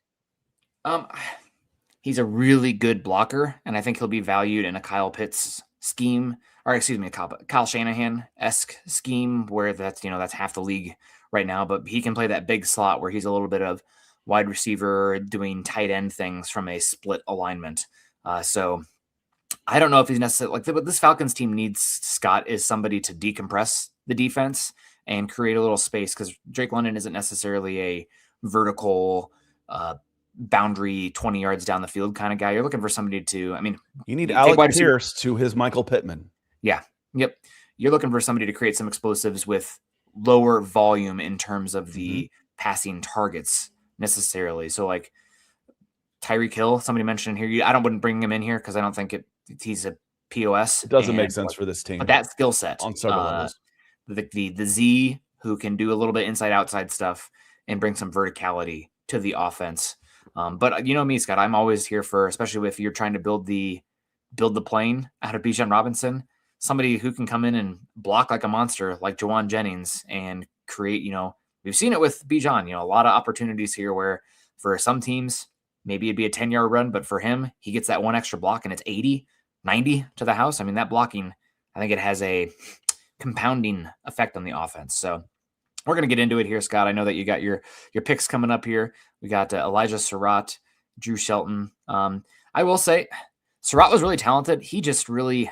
He's a really good blocker, and I think he'll be valued in a Kyle Pitts scheme, or excuse me, a Kyle Shanahan-esque scheme, where that's half the league right now. But he can play that big slot where he's a little bit of wide receiver doing tight end things from a split alignment. So I don't know if he's necessarily what this Falcons team needs, Scott, is somebody to decompress the defense and create a little space, because Drake London isn't necessarily a vertical boundary 20 yards down the field kind of guy. You're looking for somebody to, you need Alec Pierce to his Michael Pittman. Yeah. Yep. You're looking for somebody to create some explosives with lower volume in terms of the passing targets necessarily. So like Tyreek Hill, somebody mentioned here, I wouldn't bring him in here because I don't think he's a POS. It doesn't make sense for this team. But that skill set on several levels. The Z, who can do a little bit inside outside stuff and bring some verticality to the offense. But you know me, Scott, I'm always here for, especially if you're trying to build the plane out of Bijan Robinson, somebody who can come in and block like a monster, like Juwan Jennings, and create, we've seen it with Bijan, a lot of opportunities here where for some teams maybe it'd be a 10-yard run, but for him, he gets that one extra block and it's 80, 90 to the house. I mean, that blocking, I think it has a compounding effect on the offense. So we're going to get into it here, Scott. I know that you got your picks coming up here. We got Elijah Surratt, Drew Shelton. I will say Surratt was really talented. He just really,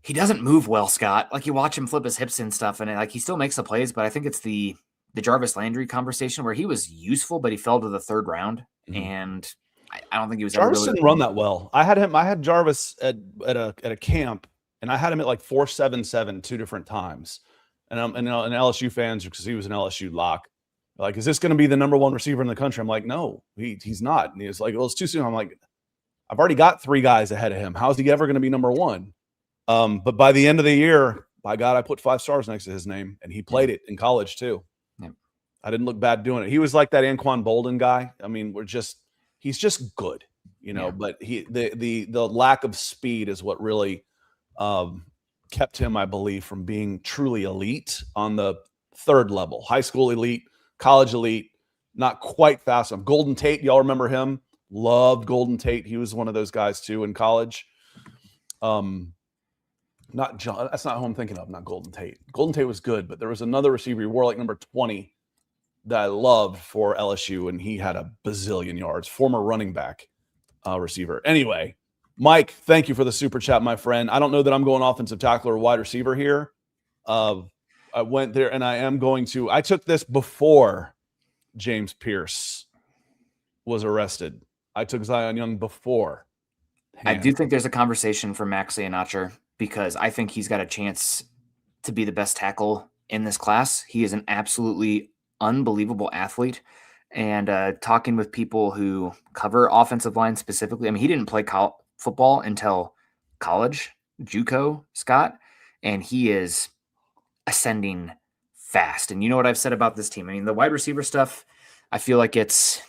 he doesn't move well, Scott. Like you watch him flip his hips and stuff, and like he still makes the plays, but I think it's the Jarvis Landry conversation where he was useful, but he fell to the third round. Mm-hmm. And I don't think he was Jarvis ever really didn't run that well. I had Jarvis at a camp, and I had him at like 4.77 two different times. And LSU fans, because he was an LSU lock, like, is this going to be the number one receiver in the country? I'm like, no, he's not. And he's like, well, it's too soon. I'm like, I've already got 3 guys ahead of him. How's he ever going to be number one? But by the end of the year, by God, I put 5 stars next to his name, and he played it in college too. Yeah. I didn't look bad doing it. He was like that Anquan Bolden guy. I mean, he's just good, but the lack of speed is what really kept him, I believe, from being truly elite on the third level. High school elite, college elite, not quite fast enough. Golden Tate, y'all remember him? Loved Golden Tate. He was one of those guys too in college. Not John. That's not who I'm thinking of. Not Golden Tate. Golden Tate was good, but there was another receiver. He wore like number 20 that I loved for LSU, and he had a bazillion yards. Former running back receiver. Anyway, Mike, thank you for the super chat, my friend. I don't know that I'm going offensive tackle or wide receiver here. I went there, and I am going to. I took this before James Pierce was arrested. I took Zion Young before. I do think there's a conversation for Max Leonacher because I think he's got a chance to be the best tackle in this class. He is an absolutely unbelievable athlete. And talking with people who cover offensive line specifically, I mean, he didn't play football until college, JUCO, Scott, and he is ascending fast. And you know what I've said about this team? I mean, the wide receiver stuff, I feel like it's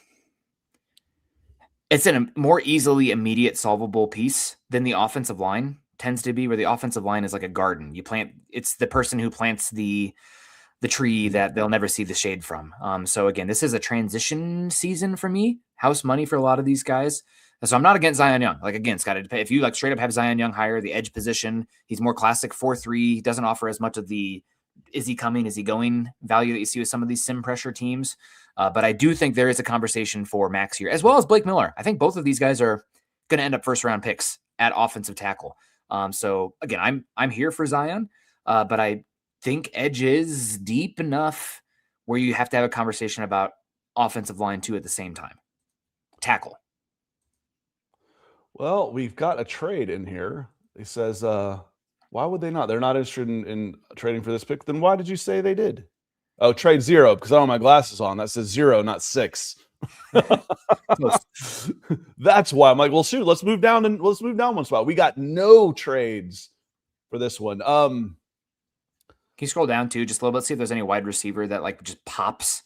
a more easily immediate solvable piece than the offensive line tends to be, where the offensive line is like a garden. It's the person who plants the tree that they'll never see the shade from. So again, this is a transition season for me, house money for a lot of these guys. So I'm not against Zion Young. Like again, Scott, if you like straight up have Zion Young higher, the edge position, he's more classic 4-3. He doesn't offer as much of the is he coming, is he going value that you see with some of these sim pressure teams. But I do think there is a conversation for Max here, as well as Blake Miller. I think both of these guys are going to end up first round picks at offensive tackle. So again, I'm here for Zion, but I think edge is deep enough where you have to have a conversation about offensive line too at the same time. Tackle. Well, we've got a trade in here. It says, why would they not? They're not interested in trading for this pick. Then why did you say they did? Oh, trade 0, because I don't have my glasses on. That says 0, not 6. That's why I'm like, well, shoot, let's move down one spot. We got no trades for this one. Can you scroll down too, just a little bit, see if there's any wide receiver that like just pops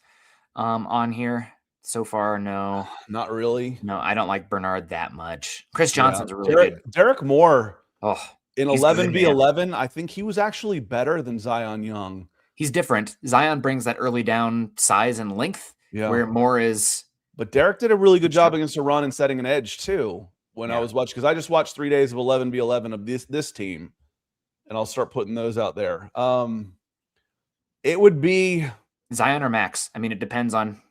on here? So far, no. Not really. No, I don't like Bernard that much. Chris Johnson's a really good. Derek Moore. Oh, in 11v11, I think he was actually better than Zion Young. He's different. Zion brings that early down size and length, where Moore is. But Derek did a really good job against the run and setting an edge too. When I was watching, because I just watched 3 days of 11v11 of this team, and I'll start putting those out there. It would be Zion or Max. I mean, it depends on.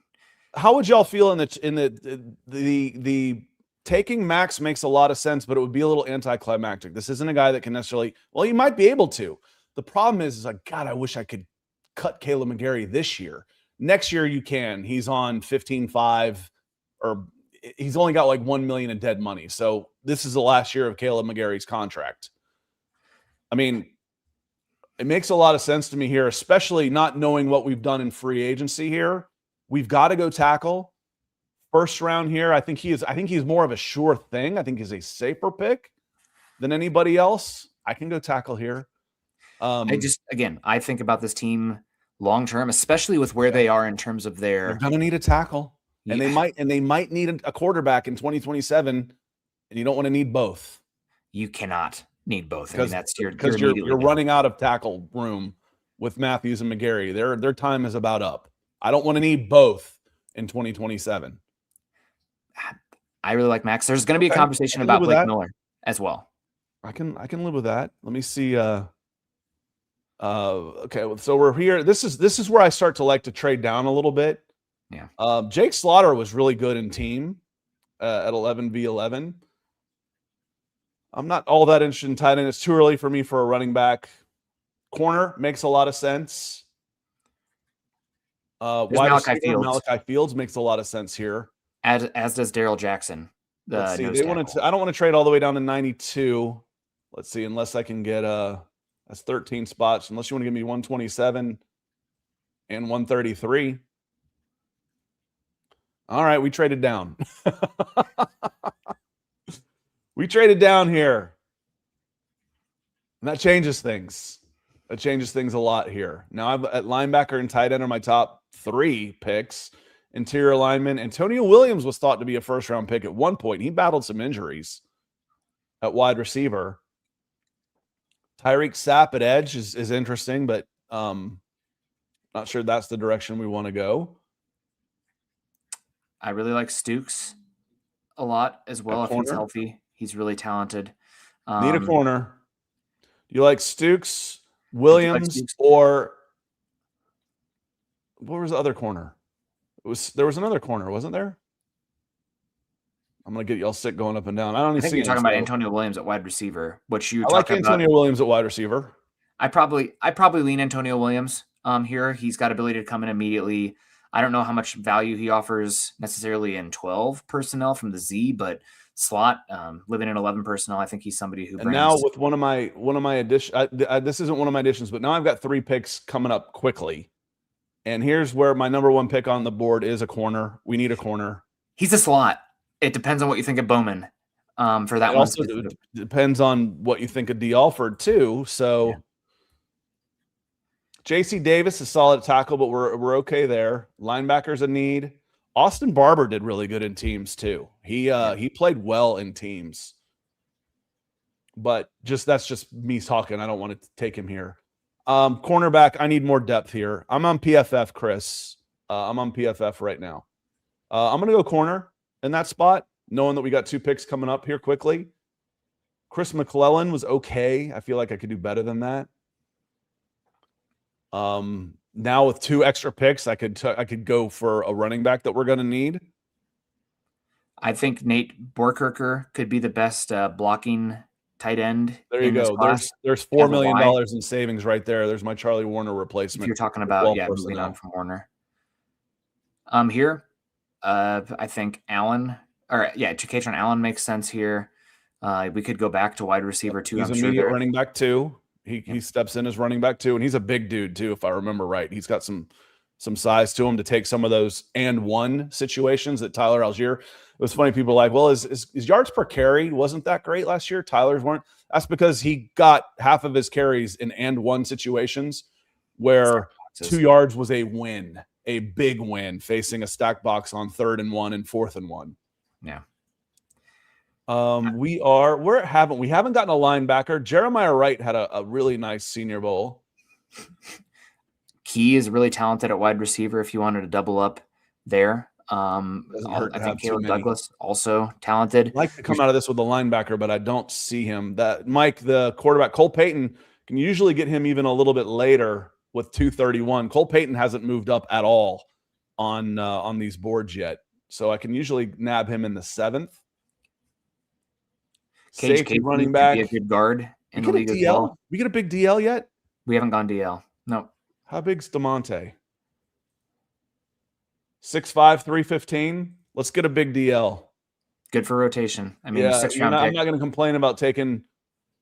How would y'all feel in the taking Max makes a lot of sense, but it would be a little anticlimactic. This isn't a guy that can necessarily. Well, you might be able to. The problem is like, God, I wish I could cut Caleb McGarry this year. Next year you can. He's on 15.5, or he's only got like $1 million in dead money. So this is the last year of Caleb McGarry's contract. I mean, it makes a lot of sense to me here, especially not knowing what we've done in free agency here. We've got to go tackle. First round here, I think he's more of a sure thing. I think he's a safer pick than anybody else. I can go tackle here. I think about this team long term, especially with where they are in terms of their. They're going to need a tackle, and they might need a quarterback in 2027, and you don't want to need both. You cannot need both. Because you're running out of tackle room with Matthews and McGarry. Their time is about up. I don't want to need both in 2027. I really like Max. There's going to be a conversation about Blake Miller as well. I can live with that. Let me see. Okay, so we're here. This is where I start to like to trade down a little bit. Yeah. Jake Slaughter was really good in team at 11v11. I'm not all that interested in tight end. It's too early for me for a running back. Corner makes a lot of sense. Malachi Fields makes a lot of sense here. As does Daryl Jackson. Let's see. I don't want to trade all the way down to 92. Let's see, unless I can get that's 13 spots. Unless you want to give me 127 and 133. All right, we traded down. We traded down here. And that changes things. That changes things a lot here. Now, I've at linebacker and tight end are my top 3 picks. Interior lineman. Antonio Williams was thought to be a first-round pick at one point. He battled some injuries at wide receiver. Tyreek Sapp at edge is interesting, but not sure that's the direction we want to go. I really like Stukes a lot as well if he's healthy. He's really talented. Need a corner. Do you like Stukes, Williams, or what was the other corner? There was another corner, wasn't there? I'm gonna get y'all sick going up and down. I think you're talking about Antonio Williams at wide receiver, which you like Antonio Williams at wide receiver. I probably lean Antonio Williams here. He's got ability to come in immediately. I don't know how much value he offers necessarily in 12 personnel from the Z, but slot, living in 11 personnel, I think he's somebody who. And now with one of my additions, this isn't one of my additions, but now I've got 3 picks coming up quickly, and here's where my number 1 pick on the board is a corner. We need a corner. He's a slot. It depends on what you think of Bowman. For that one, also depends on what you think of D. Alford too. So. Yeah. J.C. Davis is solid at tackle, but we're okay there. Linebacker's a need. Austin Barber did really good in teams too. He played well in teams, but that's just me talking. I don't want to take him here. Cornerback, I need more depth here. I'm on PFF, Chris. I'm on PFF right now. I'm gonna go corner in that spot, knowing that we got 2 picks coming up here quickly. Chris McClellan was okay. I feel like I could do better than that. Now with 2 extra picks, I could go for a running back that we're going to need. I think Nate Borkerker could be the best blocking tight end. There you go. There's $4 million in savings right there. There's my Charlie Warner replacement. If you're talking about moving on from Warner. Here, I think Ketron Allen makes sense here. We could go back to wide receiver too. He's immediate running back too. He steps in as running back too, and he's a big dude too, if I remember right. He's got some size to him to take some of those and one situations that Tyler Algier. It was funny. People were like, well, his yards per carry wasn't that great last year. Tyler's weren't. That's because he got half of his carries in and one situations where 2 yards was a win, a big win, facing a stack box on 3rd and 1 and 4th and 1. Yeah. We haven't gotten a linebacker. Jeremiah Wright had a really nice Senior Bowl. Key is really talented at wide receiver if you wanted to double up there. I think Caleb Douglas also talented. I'd like to come out of this with a linebacker, but I don't see him. That Mike, the quarterback, Cole Payton, can usually get him even a little bit later with 231. Cole Payton hasn't moved up at all on these boards yet, so I can usually nab him in the 7th. Safety running back, be a good guard in the league as well. We get a big DL yet? We haven't gone DL. No. How big's DeMonte? 6'5", 315. Let's get a big DL. Good for rotation. I mean, I'm not going to complain about taking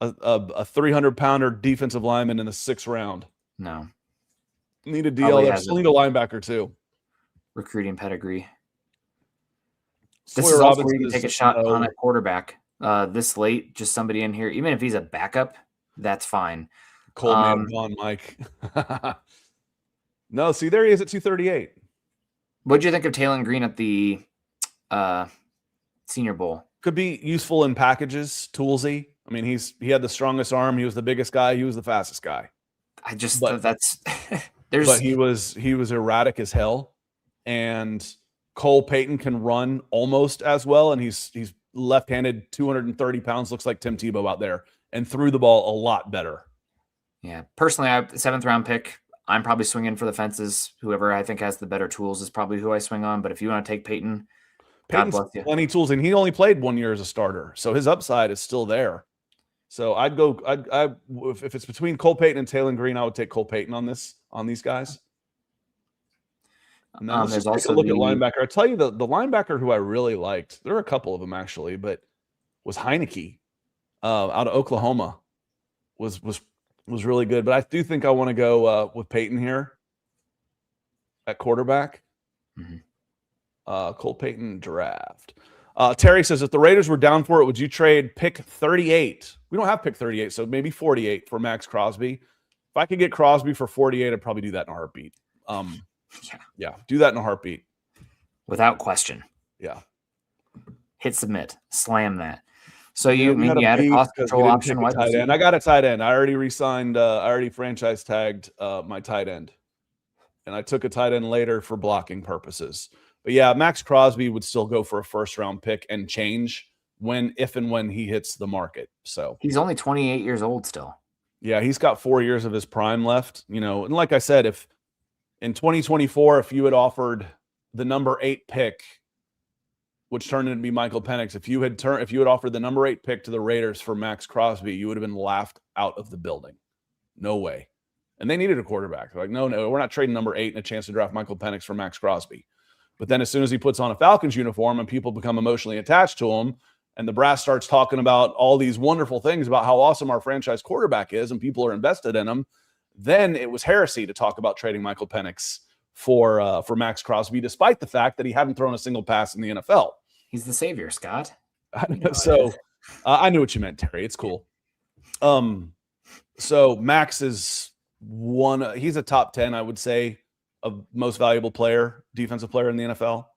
a 300-pounder defensive lineman in the 6th round. No. Need a DL. I still need a linebacker too. Recruiting pedigree. This is also where you can take a shot on a quarterback. This late, just somebody in here, even if he's a backup, that's fine. Cold man gone, Mike. No, see, there he is at 238. What'd you think of Taylor Green at the Senior Bowl? Could be useful in packages, toolsy. I mean, he had the strongest arm. He was the biggest guy. He was the fastest guy. But he was erratic as hell and Cole Payton can run almost as well, and he's left-handed, 230 pounds, looks like Tim Tebow out there, and threw the ball a lot better. Yeah, personally, I have the 7th-round pick. I'm probably swinging for the fences. Whoever I think has the better tools is probably who I swing on. But if you want to take Peyton, God bless you. Plenty tools, and he only played 1 year as a starter, so his upside is still there. So I'd go. If it's between Cole Payton and Taylor Green, I would take Cole Payton on these guys. And then let's just take a look at linebacker. I tell you, the linebacker who I really liked, there are a couple of them actually, but was Heineke out of Oklahoma. Was really good. But I do think I want to go with Payton here at quarterback. Cole Payton draft. Terry says, if the Raiders were down for it, would you trade pick 38? We don't have pick 38, so maybe 48 for Max Crosby. If I could get Crosby for 48, I'd probably do that in a heartbeat. Yeah, do that in a heartbeat. Without question. Yeah. Hit submit. Slam that. So you had a cost control option. Tight end. I got a tight end. I already re-signed. I already franchise tagged my tight end. And I took a tight end later for blocking purposes. But yeah, Max Crosby would still go for a first-round pick and change if and when he hits the market. So he's only 28 years old still. Yeah, he's got 4 years of his prime left. And like I said, if in 2024, if you had offered the number 8 pick, which turned into be Michael Penix, if you had offered the number 8 pick to the Raiders for Max Crosby, you would have been laughed out of the building. No way. And they needed a quarterback. They're like, no, we're not trading number 8 and a chance to draft Michael Penix for Max Crosby. But then as soon as he puts on a Falcons uniform and people become emotionally attached to him, and the brass starts talking about all these wonderful things about how awesome our franchise quarterback is and people are invested in him, then it was heresy to talk about trading Michael Penix for Max Crosby, despite the fact that he hadn't thrown a single pass in the NFL. He's the savior, Scott. So I knew what you meant, Terry. It's cool. So Max is he's a top 10, I would say, of most valuable defensive player in the NFL.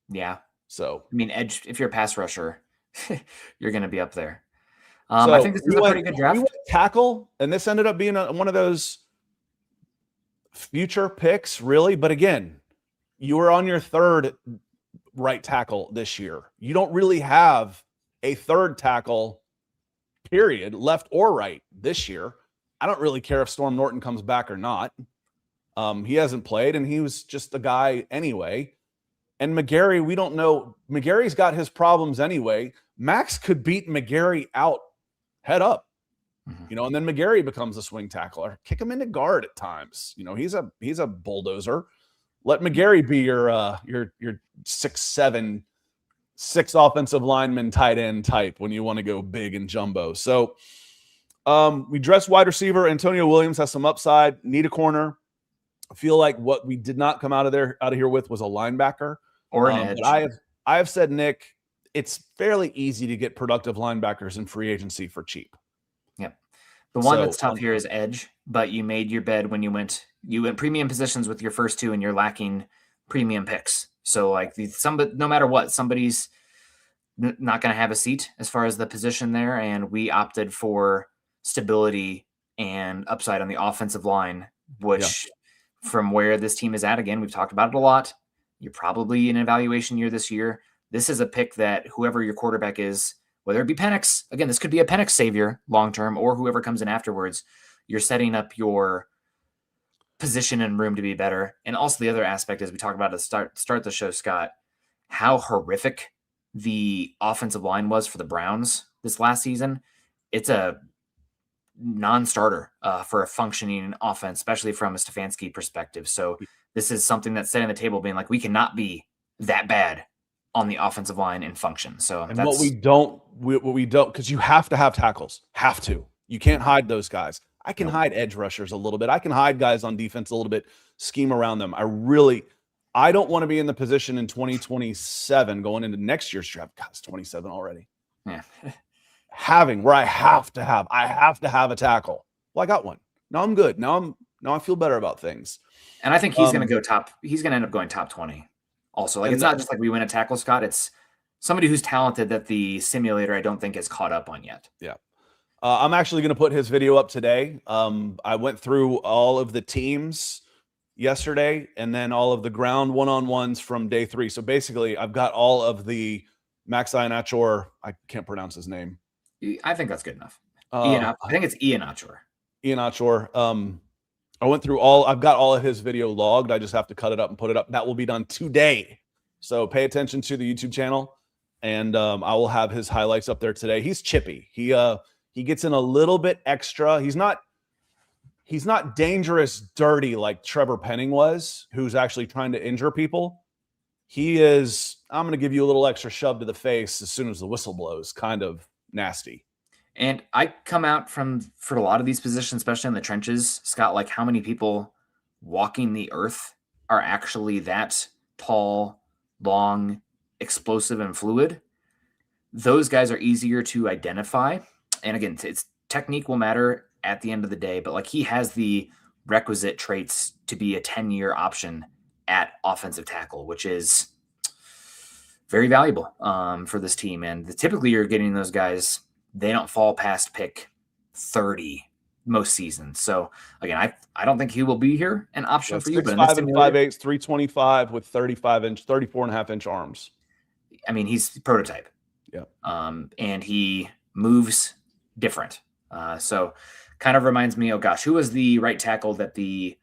Yeah. So, I mean, edge, if you're a pass rusher, you're going to be up there. I think this is a pretty good draft. We went tackle, and this ended up being one of those future picks, really. But again, you were on your 3rd right tackle this year. You don't really have a 3rd tackle, period, left or right this year. I don't really care if Storm Norton comes back or not. He hasn't played, and he was just the guy anyway. And McGarry, we don't know. McGarry's got his problems anyway. Max could beat McGarry out head up, and then McGarry becomes a swing tackler. Kick him into guard at times. He's a bulldozer. Let McGarry be your 6'7", 6 offensive lineman tight end type when you want to go big and jumbo. So we dress wide receiver. Antonio Williams has some upside. Need a corner. I feel like what we did not come out of here with was a linebacker or an edge. But I have said, Nick, it's fairly easy to get productive linebackers in free agency for cheap. Yep. The one that's tough here is edge, but you made your bed when you went premium positions with your first 2 and you're lacking premium picks. So like no matter what, somebody's not going to have a seat as far as the position there. And we opted for stability and upside on the offensive line, which from where this team is at, again, we've talked about it a lot. You're probably in an evaluation year this year. This is a pick that whoever your quarterback is, whether it be Penix, again, this could be a Penix savior long-term, or whoever comes in afterwards, you're setting up your position and room to be better. And also the other aspect is we talked about to start the show, Scott, how horrific the offensive line was for the Browns this last season. It's a non-starter for a functioning offense, especially from a Stefanski perspective. So this is something that's setting the table, being like, we cannot be that bad on the offensive line and function. So and what we don't, because you have to have tackles. Have to. You can't hide those guys. I can hide edge rushers a little bit. I can hide guys on defense a little bit, scheme around them. I don't want to be in the position in 2027 going into next year's draft. God, it's 27 already. Yeah. I have to have a tackle. Well, I got one. Now I'm good. Now I feel better about things. And I think he's going to go he's going to end up going top 20 also. Like, it's not just like we win a tackle, Scott. It's somebody who's talented that the simulator, I don't think, is caught up on yet. Yeah. I'm actually going to put his video up today. I went through all of the teams yesterday, and then all of the ground one-on-ones from day 3. So basically, I've got all of the Max Ianachor. I can't pronounce his name. I think that's good enough. I think it's Ianachor. Ianachor. I went through I've got all of his video logged. I just have to cut it up and put it up. That will be done today. So pay attention to the YouTube channel, and I will have his highlights up there today. He's chippy. He gets in a little bit extra. He's not dangerous, dirty like Trevor Penning was, who's actually trying to injure people. He is, I'm going to give you a little extra shove to the face as soon as the whistle blows, kind of nasty. And I come out for a lot of these positions, especially in the trenches, Scott, like how many people walking the earth are actually that tall, long, explosive, and fluid. Those guys are easier to identify. And again, it's technique will matter at the end of the day, but like he has the requisite traits to be a 10-year option at offensive tackle, which is very valuable for this team. And typically you're getting those guys, they don't fall past pick 30 most seasons. So again, I don't think he will be here an option for you. 6'5" and 5'8", 325 with 34.5-inch arms. I mean, he's prototype. Yeah. And he moves different. So kind of reminds me, oh gosh, who was the right tackle that the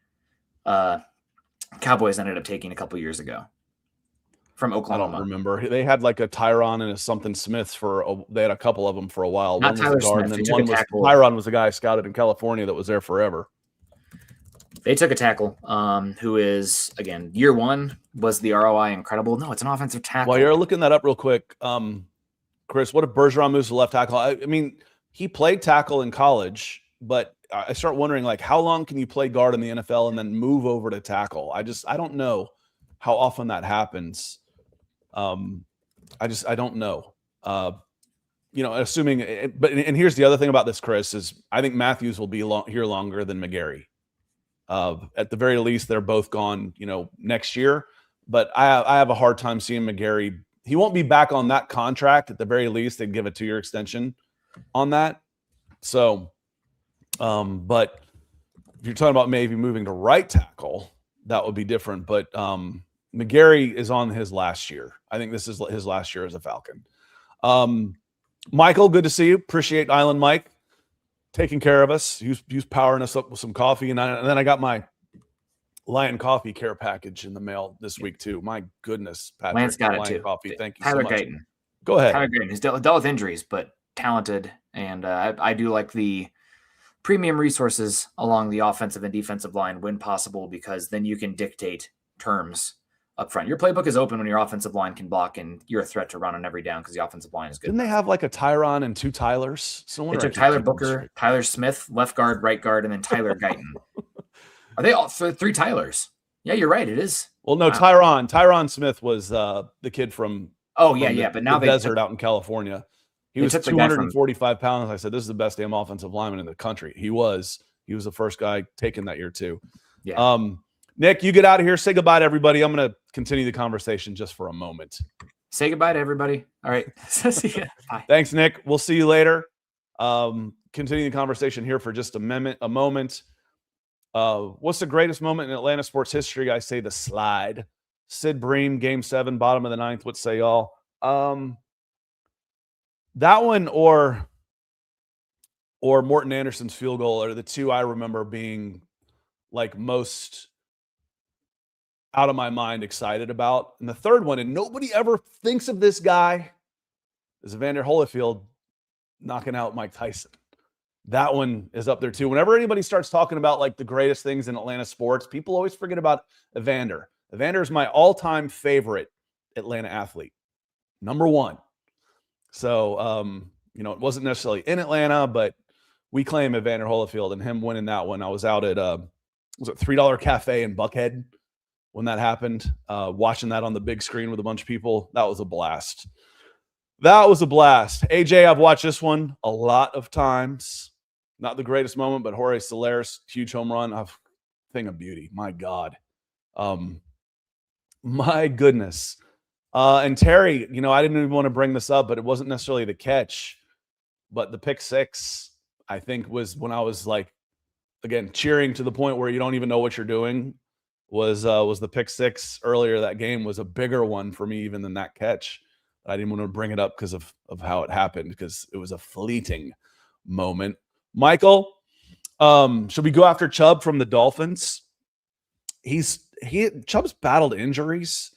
Cowboys ended up taking a couple years ago from Oklahoma? I don't remember. They had like a Tyron and a something Smith they had a couple of them for a while. Not one Tyler was a guard, Smith. and then one was Tyron was the guy scouted in California that was there forever. They took a tackle who is, again, year one. Was the ROI incredible? No, it's an offensive tackle. While you're looking that up real quick, Chris, what if Bergeron moves to left tackle? I mean, he played tackle in college, but I start wondering, like, how long can you play guard in the NFL and then move over to tackle? I don't know how often that happens. I don't know. Assuming, and here's the other thing about this, Chris, is I think Matthews will be here longer than McGarry. At the very least, they're both gone, next year. But I have a hard time seeing McGarry. He won't be back on that contract. At the very least, they'd give a 2-year extension on that. So, but if you're talking about maybe moving to right tackle, that would be different. But McGarry is on his last year. I think this is his last year as a Falcon. Michael, good to see you. Appreciate Island Mike taking care of us. He was powering us up with some coffee. And then I got my Lion Coffee care package in the mail this week too. My goodness, Patrick. Lance got it Lion too. Coffee. Thank you Tyler so much. Guyton. Go ahead. Tyler Guyton. He's dealt with injuries, but talented. And I do like the premium resources along the offensive and defensive line when possible, because then you can dictate terms up front. Your playbook is open when your offensive line can block, and you're a threat to run on every down because the offensive line is good. Didn't they have like a Tyron and 2 Tylers? They took Tyler Booker, Tyler Smith, left guard, right guard, and then Tyler Guyton. Are they all 3 Tylers? Yeah, you're right. It is. Well, no, Tyron Smith was the kid from but now the desert out in California. He was 245 pounds. I said, this is the best damn offensive lineman in the country. He was the first guy taken that year too. Yeah. Nick, you get out of here. Say goodbye to everybody. I'm going to continue the conversation just for a moment. Say goodbye to everybody. All right. See ya. Bye. Thanks, Nick. We'll see you later. Continue the conversation here for just a moment. What's the greatest moment in Atlanta sports history? I say the slide. Sid Bream, Game 7, bottom of the 9th. What say y'all? That one or Morton Anderson's field goal are the two I remember being like most out of my mind excited about. And the third one, and nobody ever thinks of this guy, is Evander Holyfield knocking out Mike Tyson. That one is up there too. Whenever anybody starts talking about like the greatest things in Atlanta sports, people always forget about Evander. Evander is my all-time favorite Atlanta athlete. Number 1. So, it wasn't necessarily in Atlanta, but we claim Evander Holyfield, and him winning that one. I was out at, was it $3 Cafe in Buckhead when that happened, watching that on the big screen with a bunch of people. That was a blast. AJ, I've watched this one a lot of times. Not the greatest moment, but Jorge Soler's huge home run. Thing of beauty. My God. My goodness. And Terry, I didn't even want to bring this up, but it wasn't necessarily the catch, but the pick 6, I think, was when I was like, again, cheering to the point where you don't even know what you're doing. was the pick six earlier. That game was a bigger one for me even than that catch. I didn't want to bring it up because of how it happened, because it was a fleeting moment. Michael, should we go after Chubb from the Dolphins? Chubb's battled injuries.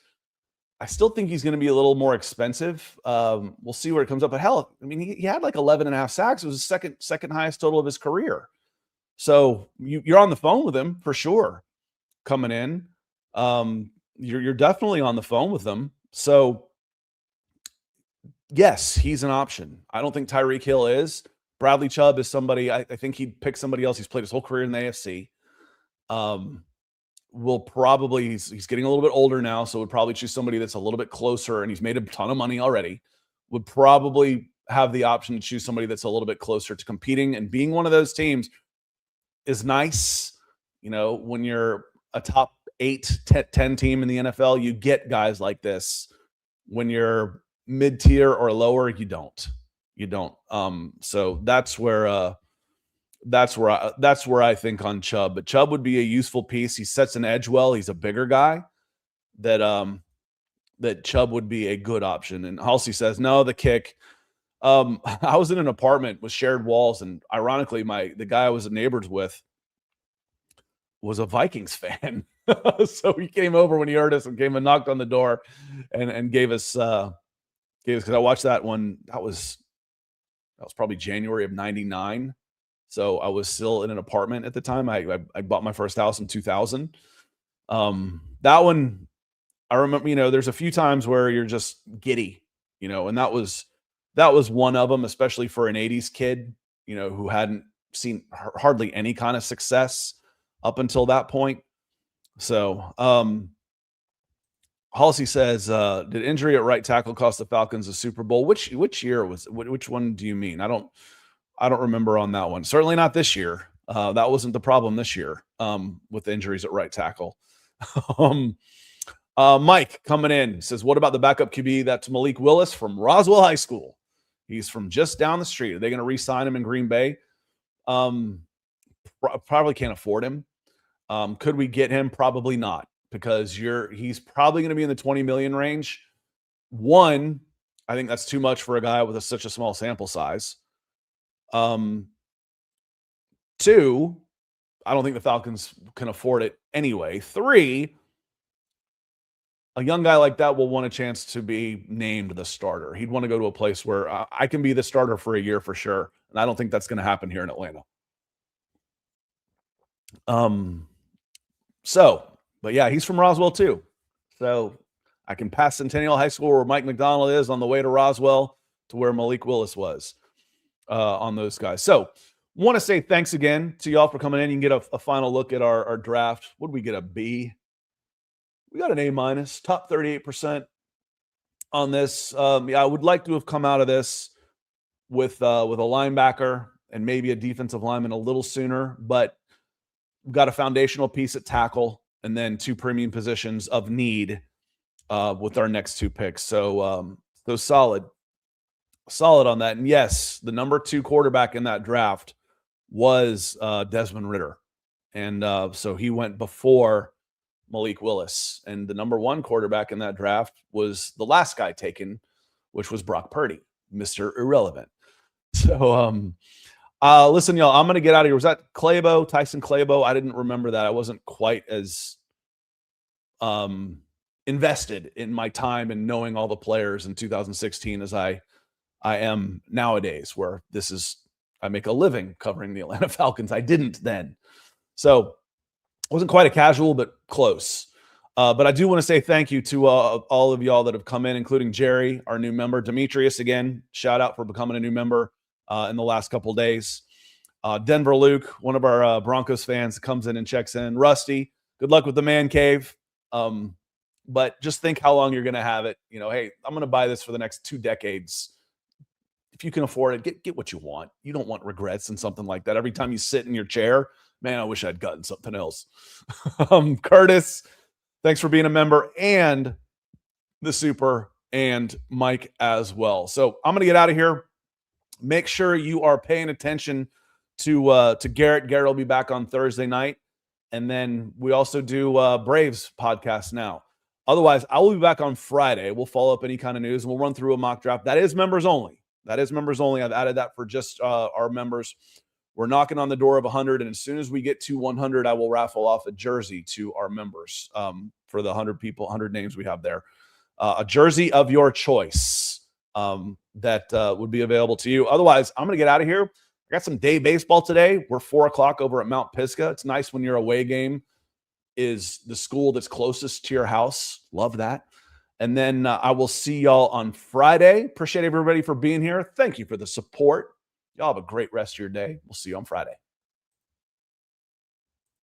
I still think he's going to be a little more expensive. We'll see where it comes up. But hell, I mean, he had like 11 and a half sacks. It was the second highest total of his career. So you're on the phone with him for sure coming in. You're definitely on the phone with him. So yes, he's an option. I don't think Tyreek Hill is. Bradley Chubb is somebody, I think he'd pick somebody else. He's played his whole career in the AFC. He's getting a little bit older now, so would probably choose somebody that's a little bit closer, and he's made a ton of money already. Would probably have the option to choose somebody that's a little bit closer to competing, and being one of those teams is nice. You know, when you're a top 8-10 team in the NFL, you get guys like this. When you're mid-tier or lower, you don't. So that's where I think on Chubb. But Chubb would be a useful piece. He sets an edge well. He's a bigger guy. That Chubb would be a good option. And Halsey says, no, the kick. I was in an apartment with shared walls, and ironically, the guy I was neighbors with was a Vikings fan. So he came over when he heard us and came and knocked on the door and gave us because I watched that one. That was probably January of '99. So I was still in an apartment at the time. I bought my first house in 2000. That one, I remember, there's a few times where you're just giddy, and that was one of them, especially for an 80s kid, who hadn't seen hardly any kind of success up until that point. So Halsey says, did injury at right tackle cost the Falcons a Super Bowl? Which year which one do you mean? I don't remember on that one. Certainly not this year. That wasn't the problem this year with injuries at right tackle. Mike coming in says, what about the backup QB? That's Malik Willis from Roswell High School. He's from just down the street. Are they going to re-sign him in Green Bay? Probably can't afford him. Could we get him? Probably not, because he's probably going to be in the 20 million range. One, I think that's too much for a guy with such a small sample size. Two, I don't think the Falcons can afford it anyway. Three, a young guy like that will want a chance to be named the starter. He'd want to go to a place where I can be the starter for a year for sure. And I don't think that's going to happen here in Atlanta. But yeah, he's from Roswell too. So I can pass Centennial High School where Mike McDonald is on the way to Roswell to where Malik Willis was on those guys. So want to say thanks again to y'all for coming in. You can get a final look at our draft. What did we get? A B? We got an A-, top 38% on this. I would like to have come out of this with a linebacker and maybe a defensive lineman a little sooner, but we've got a foundational piece at tackle and then two premium positions of need with our next two picks. So solid on that. And yes, the number 2 quarterback in that draft was Desmond Ridder. And so he went before Malik Willis. And the number 1 quarterback in that draft was the last guy taken, which was Brock Purdy, Mr. Irrelevant. So listen, y'all, I'm going to get out of here. Was that Tyson Clabo? I didn't remember that. I wasn't quite as invested in my time and knowing all the players in 2016 as I am nowadays, where I make a living covering the Atlanta Falcons. I didn't then. So wasn't quite a casual, but close. But I do want to say thank you to all of y'all that have come in, including Jerry, our new member. Demetrius, again, shout out for becoming a new member in the last couple days. Denver Luke, one of our Broncos fans, comes in and checks in. Rusty, good luck with the man cave. But just think how long you're going to have it. Hey, I'm going to buy this for the next 2 decades. If you can afford it, get what you want. You don't want regrets and something like that. Every time you sit in your chair, man, I wish I'd gotten something else. Curtis, thanks for being a member, and the super, and Mike as well. So I'm going to get out of here. Make sure you are paying attention to Garrett. Garrett will be back on Thursday night. And then we also do Braves podcast now. Otherwise, I will be back on Friday. We'll follow up any kind of news and we'll run through a mock draft. That is members only. I've added that for just our members. We're knocking on the door of 100. And as soon as we get to 100, I will raffle off a jersey to our members for the 100 names we have there. A jersey of your choice that would be available to you. Otherwise, I'm going to get out of here. I got some day baseball today. We're 4:00 over at Mount Pisgah. It's nice when your away game is the school that's closest to your house. Love that. And then I will see y'all on Friday. Appreciate everybody for being here. Thank you for the support. Y'all have a great rest of your day. We'll see you on Friday.